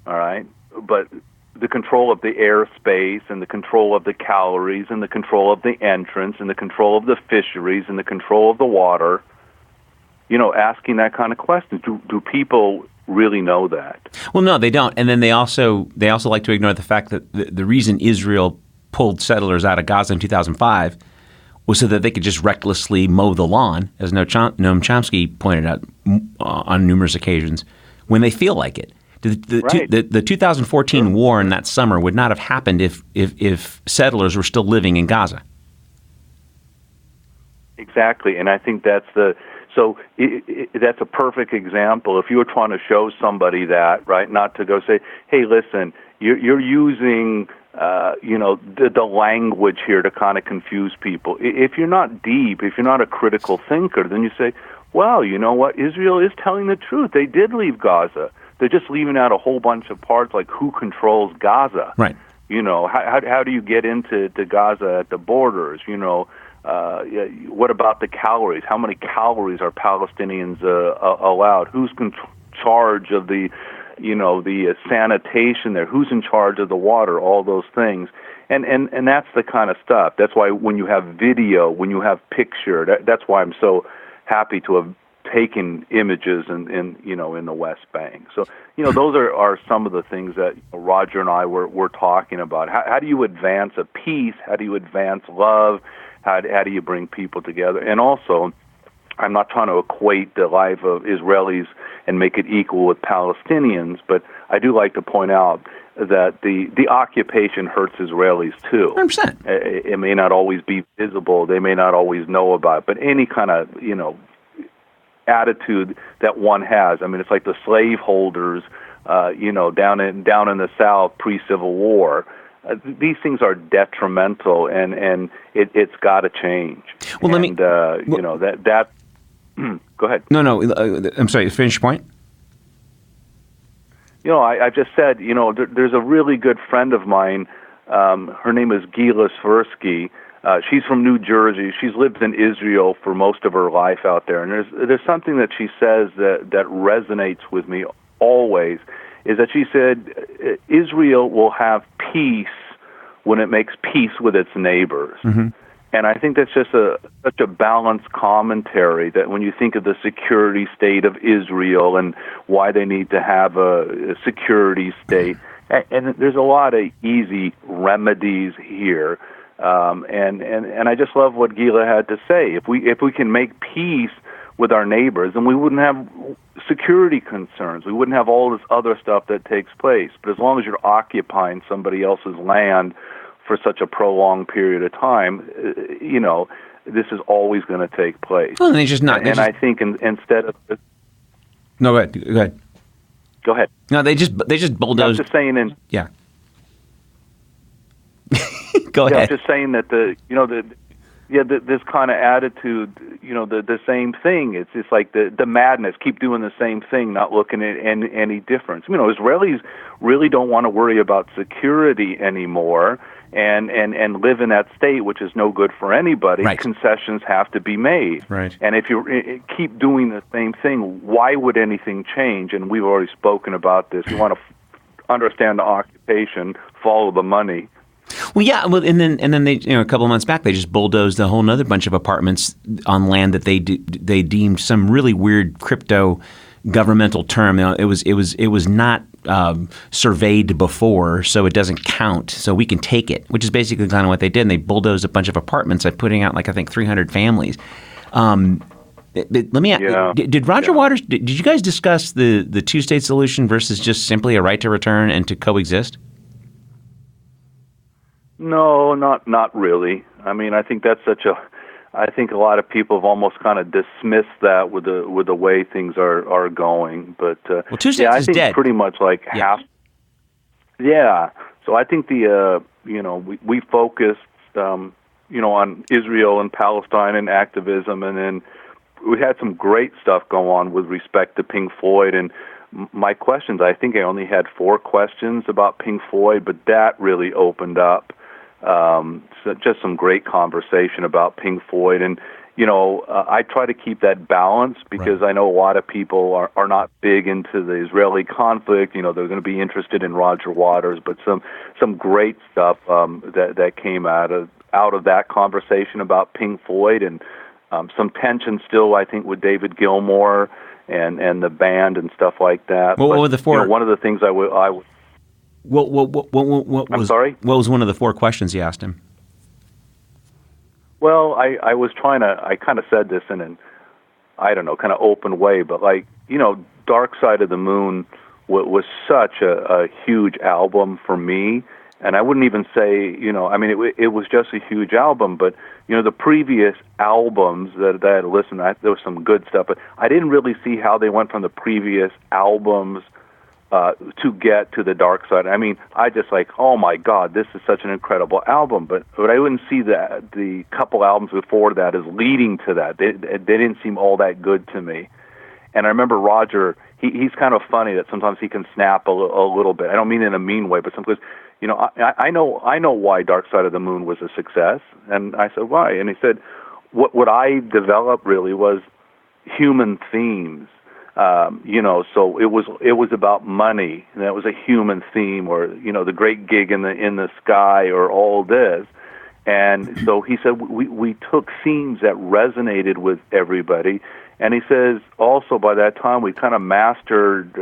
all right? But the control of the airspace and the control of the calories and the control of the entrance and the control of the fisheries and the control of the water, asking that kind of question. Do people really know that? Well, no, they don't. And then they also like to ignore the fact that the reason Israel pulled settlers out of Gaza in 2005 was so that they could just recklessly mow the lawn, as Noam Chomsky pointed out on numerous occasions, when they feel like it. The 2014 war in that summer would not have happened if settlers were still living in Gaza. Exactly, and I think that's that's a perfect example. If you were trying to show somebody that, right, not to go say, hey, listen, you're using, the language here to kind of confuse people. If you're not deep, if you're not a critical thinker, then you say, well, you know what, Israel is telling the truth. They did leave Gaza. They're just leaving out a whole bunch of parts, like who controls Gaza. Right. How do you get into Gaza at the borders? What about the calories? How many calories are Palestinians allowed? Who's in charge of the sanitation there? Who's in charge of the water? All those things. And that's the kind of stuff. That's why when you have video, when you have picture, that's why I'm so happy to have taken images in the West Bank. So, those are some of the things that Roger and I were talking about. How do you advance a peace? How do you advance love? How do you bring people together? And also, I'm not trying to equate the life of Israelis and make it equal with Palestinians, but I do like to point out that the occupation hurts Israelis too. 100%. It may not always be visible. They may not always know about it, but any kind of, attitude that one has. I mean, it's like the slaveholders, down in the South pre-Civil War. These things are detrimental, and it's got to change. Well, and, that. Go ahead. No. I'm sorry. Finish your point. I just said, there's a really good friend of mine. Her name is Gila Svirsky. She's from New Jersey. She's lived in Israel for most of her life out there. And there's something that she says that resonates with me always, is that she said Israel will have peace when it makes peace with its neighbors. Mm-hmm. And I think that's just such a balanced commentary that when you think of the security state of Israel and why they need to have a security state, and there's a lot of easy remedies here. And I just love what Gila had to say. If we can make peace with our neighbors, then we wouldn't have security concerns. We wouldn't have all this other stuff that takes place. But as long as you're occupying somebody else's land for such a prolonged period of time, this is always going to take place. Well, and I think instead of no, go ahead. Go ahead. No, they just bulldozed. I'm just saying, yeah. Go ahead. I'm just saying that this kind of attitude, the same thing. It's just like the madness. Keep doing the same thing, not looking at any difference. Israelis really don't want to worry about security anymore, and live in that state, which is no good for anybody. Right. Concessions have to be made. Right. And if you keep doing the same thing, why would anything change? And we've already spoken about this. You want to understand the occupation, follow the money. Well, yeah. Well, and then they, a couple of months back, they just bulldozed a whole nother bunch of apartments on land that they deemed some really weird crypto governmental term. It was not surveyed before, so it doesn't count. So we can take it, which is basically kind of what they did. And they bulldozed a bunch of apartments by putting out 300 families. Let me ask, did Roger Waters? Did you guys discuss the two-state solution versus just simply a right to return and to coexist? No, not really. I mean, I think that's I think a lot of people have almost kind of dismissed that with the way things are going. But two states I is think dead. Pretty much like half. Yeah. So I think we focused on Israel and Palestine and activism, and then we had some great stuff go on with respect to Pink Floyd. And my questions, I think I only had 4 questions about Pink Floyd, but that really opened up. So just some great conversation about Pink Floyd. And, I try to keep that balance because I know a lot of people are not big into the Israeli conflict. They're going to be interested in Roger Waters, but some great stuff that came out of that conversation about Pink Floyd, and some tension still, I think, with David Gilmour and the band and stuff like that. What were the 4? One of the things I would. What was? I'm sorry? What was one of the 4 questions you asked him? Well, I was trying to. I kind of said this in an, kind of open way, but Dark Side of the Moon was such a huge album for me, And I wouldn't even say, I mean, it was just a huge album, but, the previous albums that I had listened to, there was some good stuff, but I didn't really see how they went from the previous albums to get to the Dark Side. I mean, I just like, oh my God, this is such an incredible album, but I wouldn't see the couple albums before that as leading to that. They didn't seem all that good to me. And I remember Roger, he's kind of funny that sometimes he can snap a little bit. I don't mean in a mean way, but sometimes, I know why Dark Side of the Moon was a success. And I said, why? And he said, what I developed really was human themes. So it was about money, and that was a human theme, or the great gig in the sky, or all this. And so he said we took themes that resonated with everybody, and he says also by that time we kind of mastered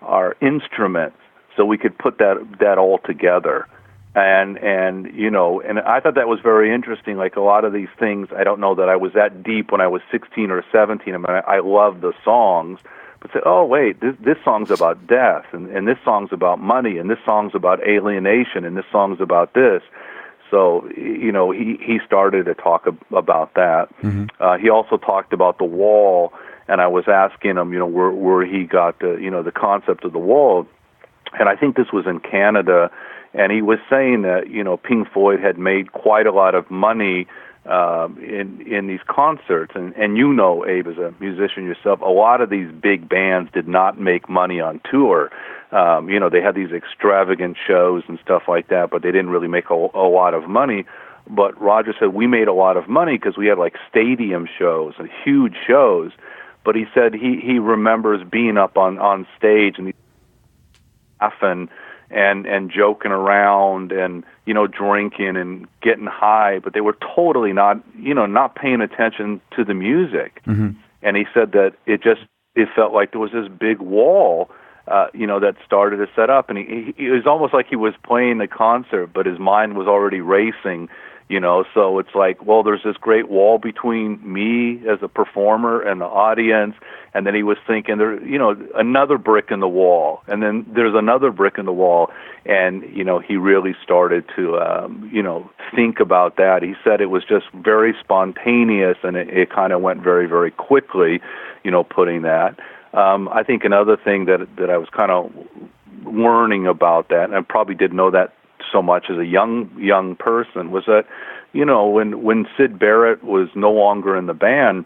our instruments, so we could put that all together. And I thought that was very interesting. Like a lot of these things, I don't know that I was that deep when I was 16 or 17. I mean, I loved the songs, but said, oh wait, this song's about death, and this song's about money, and this song's about alienation, and this song's about this. So he started to talk about that. Mm-hmm. He also talked about the wall, and I was asking him, where he got the concept of the wall, and I think this was in Canada. And he was saying that, Pink Floyd had made quite a lot of money in these concerts. And Abe, as a musician yourself, a lot of these big bands did not make money on tour. They had these extravagant shows and stuff like that, but they didn't really make a lot of money. But Roger said, we made a lot of money because we had like stadium shows and huge shows. But he said he remembers being up on stage and laughing and joking around and drinking and getting high, but they were totally not paying attention to the music. Mm-hmm. And he said that it felt like there was this big wall that started to set up, and it was almost like he was playing the concert, but his mind was already racing. So it's like, well, there's this great wall between me as a performer and the audience, and then he was thinking there, another brick in the wall, and then there's another brick in the wall, and he really started to think about that. He said it was just very spontaneous, and it kind of went very, very quickly, putting that. I think another thing that I was kind of learning about that, and I probably didn't know that so much as a young person, was that when Syd Barrett was no longer in the band,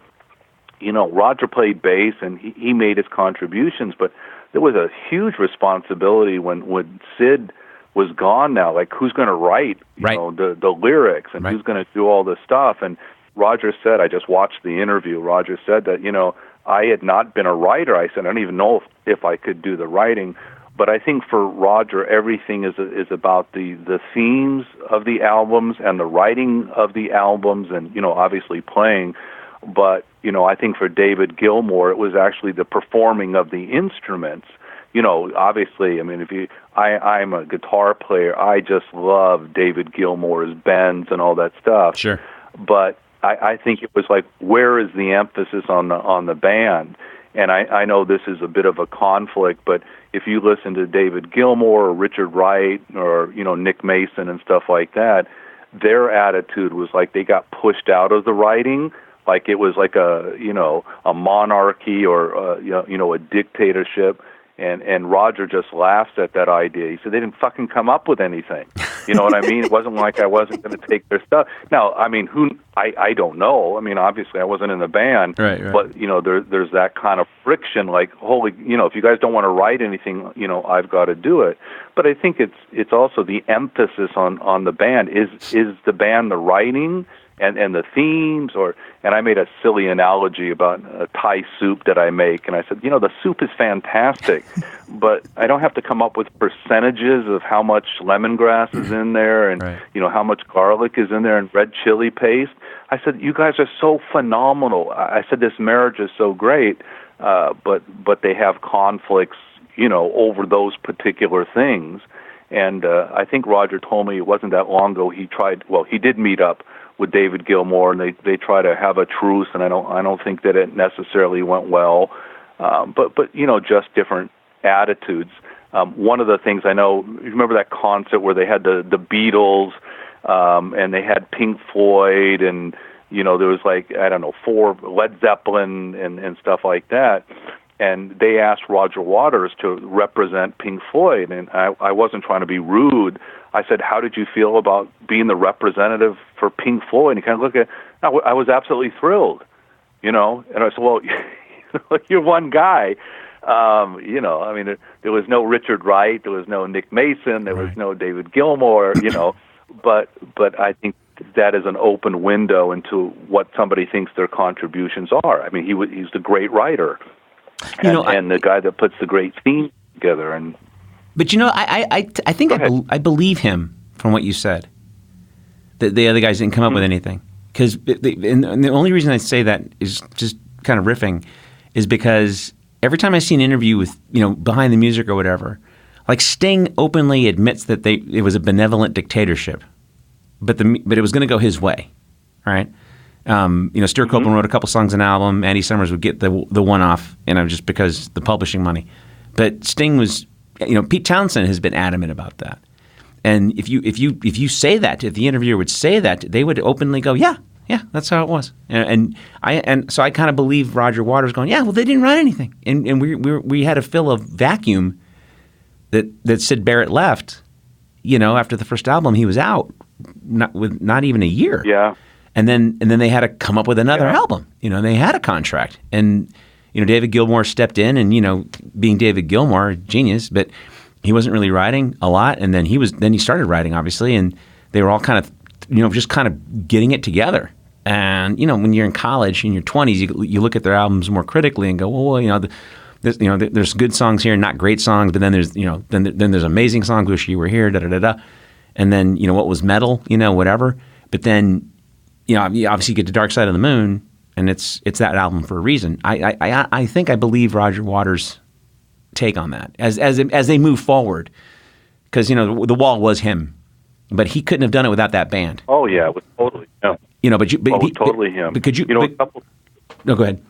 Roger played bass and he made his contributions, but there was a huge responsibility when Syd was gone now, like who's going to write the lyrics and who's going to do all this stuff. And Roger said, I just watched the interview, Roger said that I had not been a writer. I said I don't even know if I could do the writing. But I think for Roger, everything is about the themes of the albums and the writing of the albums, and obviously playing. But I think for David Gilmour, it was actually the performing of the instruments. Obviously, I mean, I'm a guitar player. I just love David Gilmour's bends and all that stuff. Sure. But I think it was like, where is the emphasis on the band? And I know this is a bit of a conflict, but if you listen to David Gilmour or Richard Wright or, Nick Mason and stuff like that, their attitude was like they got pushed out of the writing, like it was like a monarchy or, a dictatorship. And Roger just laughs at that idea. He said they didn't fucking come up with anything. You know what I mean? It wasn't like I wasn't going to take their stuff. Now, I mean, I don't know. I mean, obviously I wasn't in the band, right. But there's that kind of friction. Like, holy, if you guys don't want to write anything, I've got to do it. But I think it's also the emphasis on the band. Is the band the writing and the themes, and I made a silly analogy about a Thai soup that I make, and I said, the soup is fantastic, but I don't have to come up with percentages of how much lemongrass is in there, and right. How much garlic is in there, and red chili paste. I said, you guys are so phenomenal. I said, this marriage is so great, but they have conflicts, over those particular things. And I think Roger told me it wasn't that long ago he did meet up with David Gilmour, and they try to have a truce, and I don't think that it necessarily went well, but just different attitudes. One of the things I know, you remember that concert where they had the Beatles, and they had Pink Floyd, and there was like, I don't know, 4 Led Zeppelin and stuff like that. And they asked Roger Waters to represent Pink Floyd, and I wasn't trying to be rude. I said, "How did you feel about being the representative for Pink Floyd?" And he kind of looked at, I was absolutely thrilled, And I said, "Well, you're one guy." I mean, there was no Richard Wright, there was no Nick Mason, there was no David Gilmour, but I think that is an open window into what somebody thinks their contributions are. I mean, he's the great writer. And the guy that puts the great theme together. But I think I believe him from what you said. That the other guys didn't come up with anything. Because and the only reason I say that is just kind of riffing, is because every time I see an interview with Behind the Music or whatever, like Sting openly admits that it was a benevolent dictatorship, but it was going to go his way, right? Stuart Copeland wrote a couple songs on an album. Andy Summers would get the one off, just because the publishing money. But Sting was, Pete Townsend has been adamant about that. And if you say that, if the interviewer would say that, they would openly go, yeah, that's how it was. And so I kind of believe Roger Waters going, yeah, well, they didn't write anything, and we had to fill a vacuum that Syd Barrett left. After the first album, he was out not even a year. Yeah. And then they had to come up with another album. They had a contract, and David Gilmour stepped in, and being David Gilmour, genius, but he wasn't really writing a lot. And then he started writing, obviously, and they were all kind of just kind of getting it together. And when you're in college in your 20s, you look at their albums more critically and go, well, there's good songs here, not great songs, but then there's then there's amazing songs. Wish You Were Here, da da da da. And then what was metal, whatever. But then you obviously get to Dark Side of the Moon, and it's that album for a reason. I think I believe Roger Waters' take on that as they move forward, because the Wall was him, but he couldn't have done it without that band. Oh yeah, it was totally him. Totally him. But could you? No, go ahead.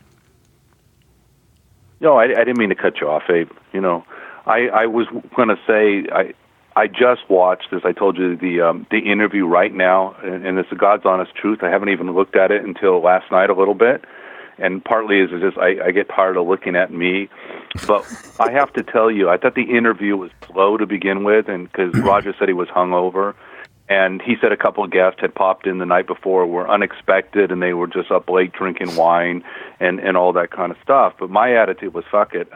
No, I didn't mean to cut you off, Abe. I was going to say I just watched, as I told you, the interview right now, and it's the God's honest truth. I haven't even looked at it until last night a little bit, and partly is just I get tired of looking at me. But I have to tell you, I thought the interview was slow to begin with, and because Roger said he was hungover, and he said a couple of guests had popped in the night before, were unexpected, and they were just up late drinking wine and all that kind of stuff. But my attitude was, fuck it.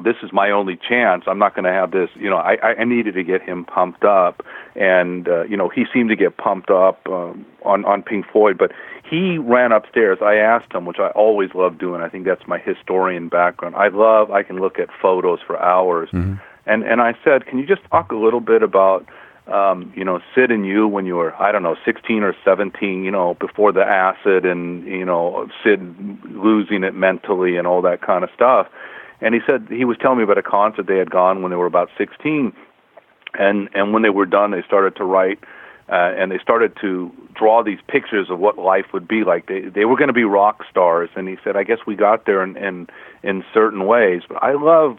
This is my only chance. I'm not going to have this. I needed to get him pumped up, and he seemed to get pumped up on Pink Floyd. But he ran upstairs. I asked him, which I always love doing. I think that's my historian background. I can look at photos for hours, and I said, can you just talk a little bit about Syd and you when you were, 16 or 17, before the acid, and Syd losing it mentally and all that kind of stuff. And he said he was telling me about a concert they had gone when they were about 16, and when they were done, they started to write, and they started to draw these pictures of what life would be like. They were going to be rock stars, and he said, I guess we got there in certain ways. But I love,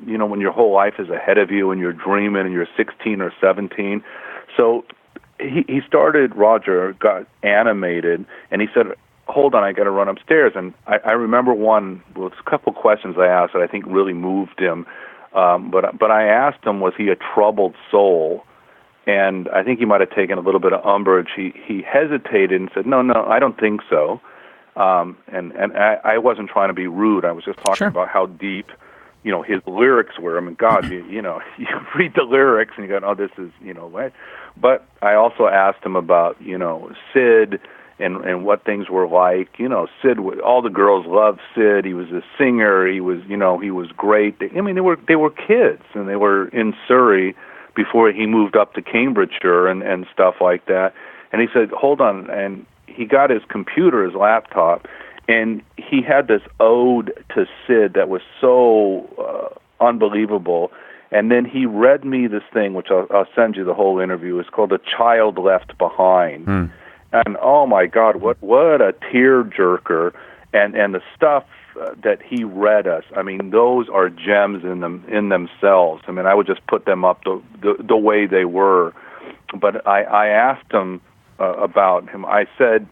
when your whole life is ahead of you and you're dreaming and you're 16 or 17. So Roger got animated, and he said, hold on, I got to run upstairs. And I remember a couple questions I asked that I think really moved him. But I asked him, was he a troubled soul? And I think he might have taken a little bit of umbrage. He hesitated and said, no, I don't think so. And I wasn't trying to be rude. I was just talking about how deep, his lyrics were. I mean, God, you read the lyrics and you go, oh, this is, what? But I also asked him about, Syd, and what things were like. Syd, all the girls loved Syd. He was a singer. He was great. They were kids, and they were in Surrey before he moved up to Cambridgeshire and stuff like that. And he said, hold on, and he got his computer, his laptop, and he had this ode to Syd that was so unbelievable. And then he read me this thing, which I'll send you the whole interview. It's called "A Child Left Behind." And oh my God, what a tearjerker! And the stuff that he read us, I mean, those are gems in themselves. I mean, I would just put them up the way they were. But I asked him about him. I said,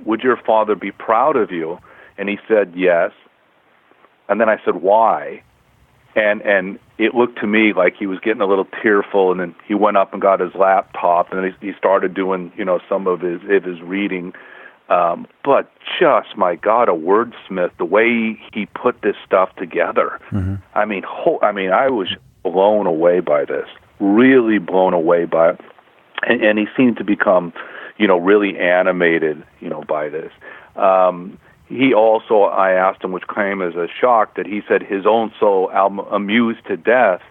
would your father be proud of you? And he said, yes. And then I said, why? And it looked to me like he was getting a little tearful, and then he went up and got his laptop, and he started doing, some of his reading. But just, my God, a wordsmith, the way he put this stuff together. Mm-hmm. I mean, I was blown away by this, really blown away by it. And he seemed to become, really animated, by this. He also, I asked him, which came as a shock, that he said his own soul album, Amused to Death,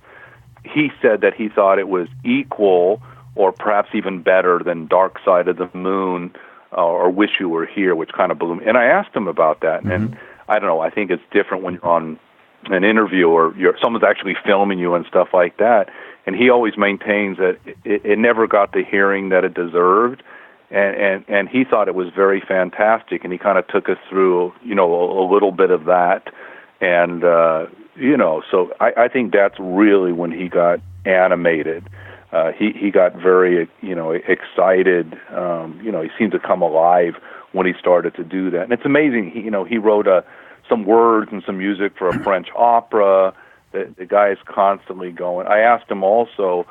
he said that he thought it was equal or perhaps even better than Dark Side of the Moon or Wish You Were Here, which kind of blew me. And I asked him about that, mm-hmm. and I don't know, I think it's different when you're on an interview or someone's actually filming you and stuff like that. And he always maintains that it never got the hearing that it deserved. And he thought it was very fantastic, and he kind of took us through, a little bit of that. And, so I think that's really when he got animated. He got very, excited. He seemed to come alive when he started to do that. And it's amazing. He wrote some words and some music for a French opera. The guy is constantly going. I asked him also,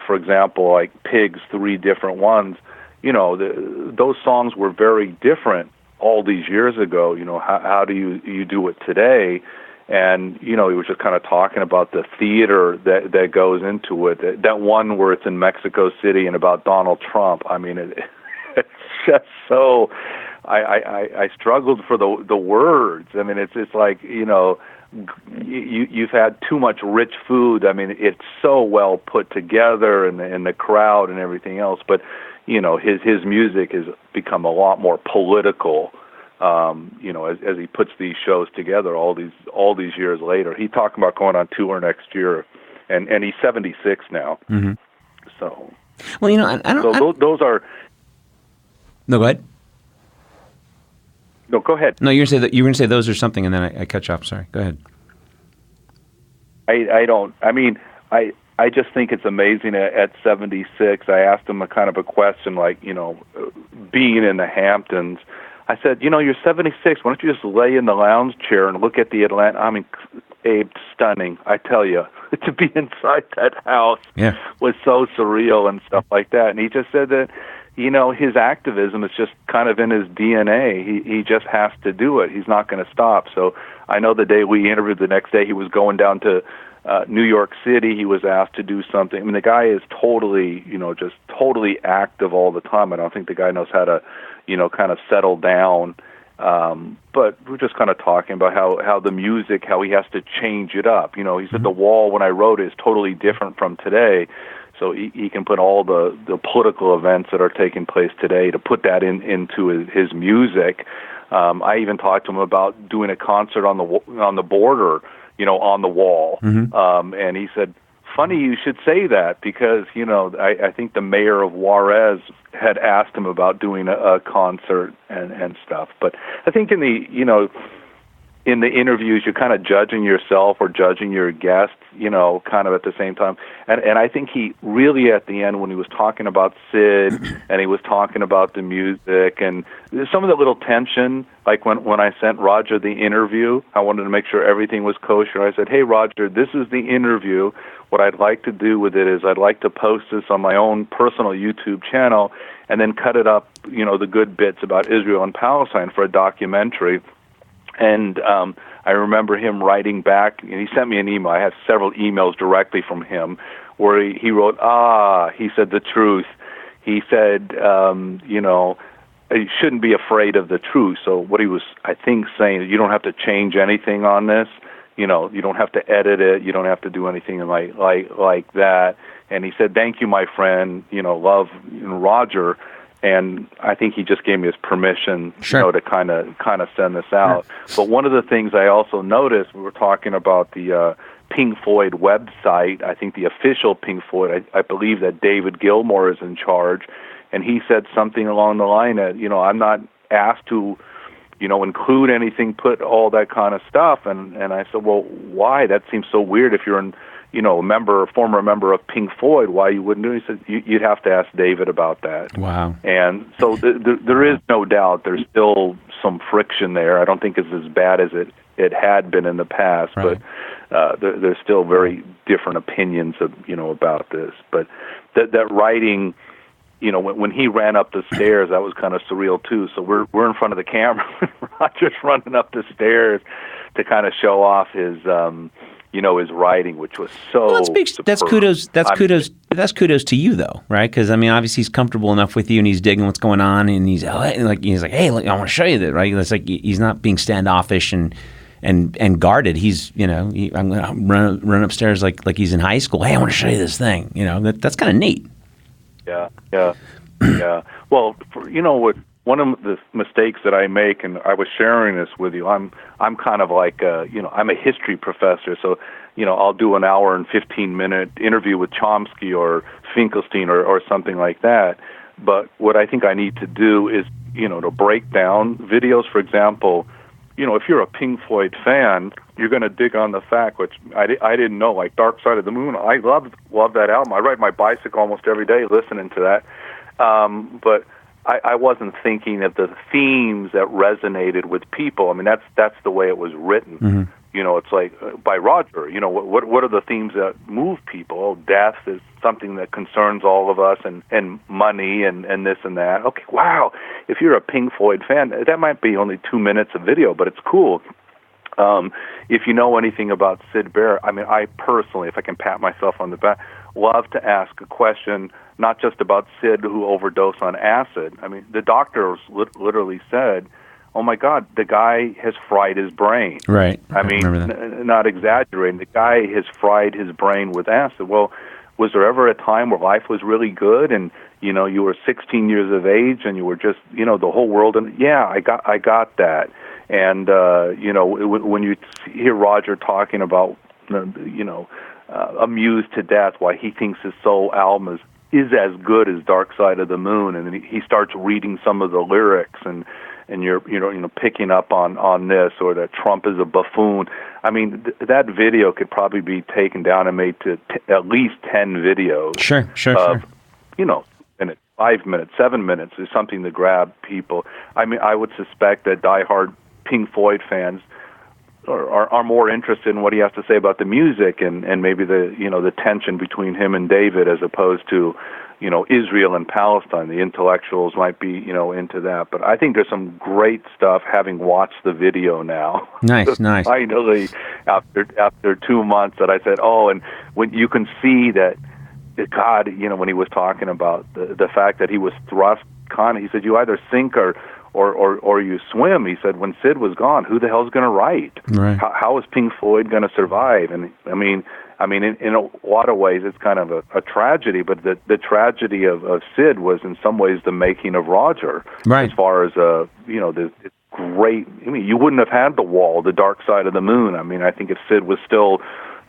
for example, like Pigs, 3 different ones. Those songs were very different all these years ago. How do you do it today? And, he was just kind of talking about the theater that goes into it. That one where it's in Mexico City and about Donald Trump. I mean, it's just so, I struggled for the words. I mean, it's like, you've had too much rich food. I mean, it's so well put together, and the crowd and everything else. But his music has become a lot more political. As he puts these shows together all these years later. He's talking about going on tour next year, and he's 76 now. Mm-hmm. So, well, I don't. So those are. No, go ahead. No, go ahead. No, you were going to say those are something, and then I cut you off. Sorry. Go ahead. I don't. I mean, I just think it's amazing at 76. I asked him a kind of a question like, being in the Hamptons. I said, you're 76. Why don't you just lay in the lounge chair and look at the Atlanta? I mean, Abe, stunning. I tell you, to be inside that house was so surreal and stuff like that. And he just said that, his activism is just kind of in his DNA. He just has to do it. He's not going to stop. So I know the day we interviewed, the next day he was going down to New York City. He was asked to do something. I mean, the guy is totally, just totally active all the time. I don't think the guy knows how to, kind of settle down. But we're just kind of talking about how the music, how he has to change it up. He said The Wall, when I wrote it, is totally different from today. So he can put all the political events that are taking place today to put that into his music. I even talked to him about doing a concert on the border, on the wall. Mm-hmm. And he said, funny you should say that, because, I think the mayor of Juarez had asked him about doing a concert and stuff. But I think in the interviews, you're kind of judging yourself or judging your guests, kind of at the same time. And I think he really, at the end, when he was talking about Syd and he was talking about the music and some of the little tension, like when I sent Roger the interview, I wanted to make sure everything was kosher. I said, hey, Roger, this is the interview. What I'd like to do with it is I'd like to post this on my own personal YouTube channel and then cut it up, the good bits about Israel and Palestine for a documentary. And I remember him writing back, and he sent me an email. I have several emails directly from him where he wrote, he said the truth. He said, you shouldn't be afraid of the truth. So what he was, I think, saying is you don't have to change anything on this. You don't have to edit it. You don't have to do anything like that. And he said, thank you, my friend, love Roger. And I think he just gave me his permission, to kind of send this out. Sure. But one of the things I also noticed, we were talking about the Pink Floyd website. I think the official Pink Floyd, I believe that David Gilmour is in charge, and he said something along the line that, I'm not asked to include anything, put all that kind of stuff. And I said, well, why? That seems so weird. If you're a former member of Pink Floyd, why you wouldn't do it? He said, you'd have to ask David about that. Wow. And so there is no doubt there's still some friction there. I don't think it's as bad as it had been in the past, right. But there's still very different opinions about this. But that writing, when he ran up the stairs, that was kind of surreal too. So we're in front of the camera, Roger's running up the stairs to kind of show off his his writing, which was so. Well, that's kudos. That's kudos to you, though, right? Because obviously he's comfortable enough with you, and he's digging what's going on, and he's like, hey, look, I want to show you that, right? It's like he's not being standoffish and guarded. He's, I'm going to run upstairs like he's in high school. Hey, I want to show you this thing. That's kind of neat. Yeah. Well, what one of the mistakes that I make, and I was sharing this with you, I'm kind of like, I'm a history professor, so, I'll do an hour and 15-minute interview with Chomsky or Finkelstein or something like that. But what I think I need to do is, to break down videos. For example, if you're a Pink Floyd fan, you're going to dig on the fact, which I didn't know, like Dark Side of the Moon. I love that album. I ride my bicycle almost every day listening to that. But I wasn't thinking of the themes that resonated with people. I mean, that's the way it was written. Mm-hmm. It's like by Roger. What are the themes that move people? Oh, death is something that concerns all of us, and money, and this and that. Okay, wow. If you're a Pink Floyd fan, that might be only 2 minutes of video, but it's cool. If you know anything about Syd Barrett, I personally, if I can pat myself on the back, love to ask a question, not just about Syd who overdosed on acid. The doctors literally said, oh my God, the guy has fried his brain. Right. Not exaggerating. The guy has fried his brain with acid. Well, was there ever a time where life was really good and, you were 16 years of age and you were just, the whole world? And yeah, I got that. And, when you hear Roger talking about, amused to death, why he thinks his soul album is as good as Dark Side of the Moon, and then he starts reading some of the lyrics, and you're picking up on this, or that Trump is a buffoon. That video could probably be taken down and made to at least 10 videos. Sure. And it's 5 minutes, 7 minutes is something to grab people. I would suspect that diehard Pink Floyd fans are more interested in what he has to say about the music and maybe the tension between him and David, as opposed to Israel and Palestine. The intellectuals might be into that, but I think there's some great stuff having watched the video now. Nice. Finally, after 2 months, that I said, and when you can see that God, when he was talking about the fact that he was thrust he said, you either sink or you swim. He said, when Syd was gone, who the hell's going to write? Right. How is Pink Floyd going to survive? And in a lot of ways, it's kind of a tragedy, but the tragedy of Syd was in some ways the making of Roger. Right. As far as, it's great. You wouldn't have had The Wall, The Dark Side of the Moon. I think if Syd was still,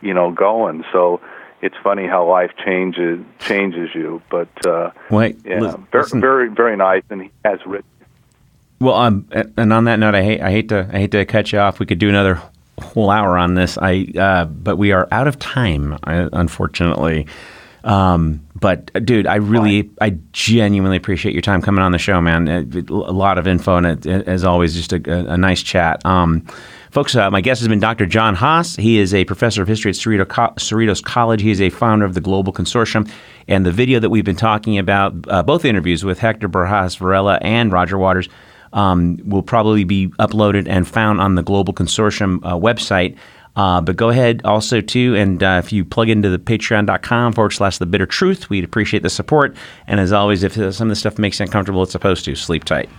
going. So it's funny how life changes you. But, listen. Very, very nice. And he has written. Well, and on that note, I hate to cut you off. We could do another whole hour on this. But we are out of time, unfortunately. But dude, I genuinely appreciate your time coming on the show, man. A lot of info, and as always, just a nice chat. Folks, my guest has been Dr. John Haas. He is a professor of history at Cerritos College. He is a founder of the Global Consortium. And the video that we've been talking about, both interviews with Hector Barajas-Varela and Roger Waters, will probably be uploaded and found on the Global Consortium website. But go ahead also, too, and if you plug into the patreon.com/The Bitter Truth, we'd appreciate the support. And as always, if some of this stuff makes you uncomfortable, it's supposed to. Sleep tight.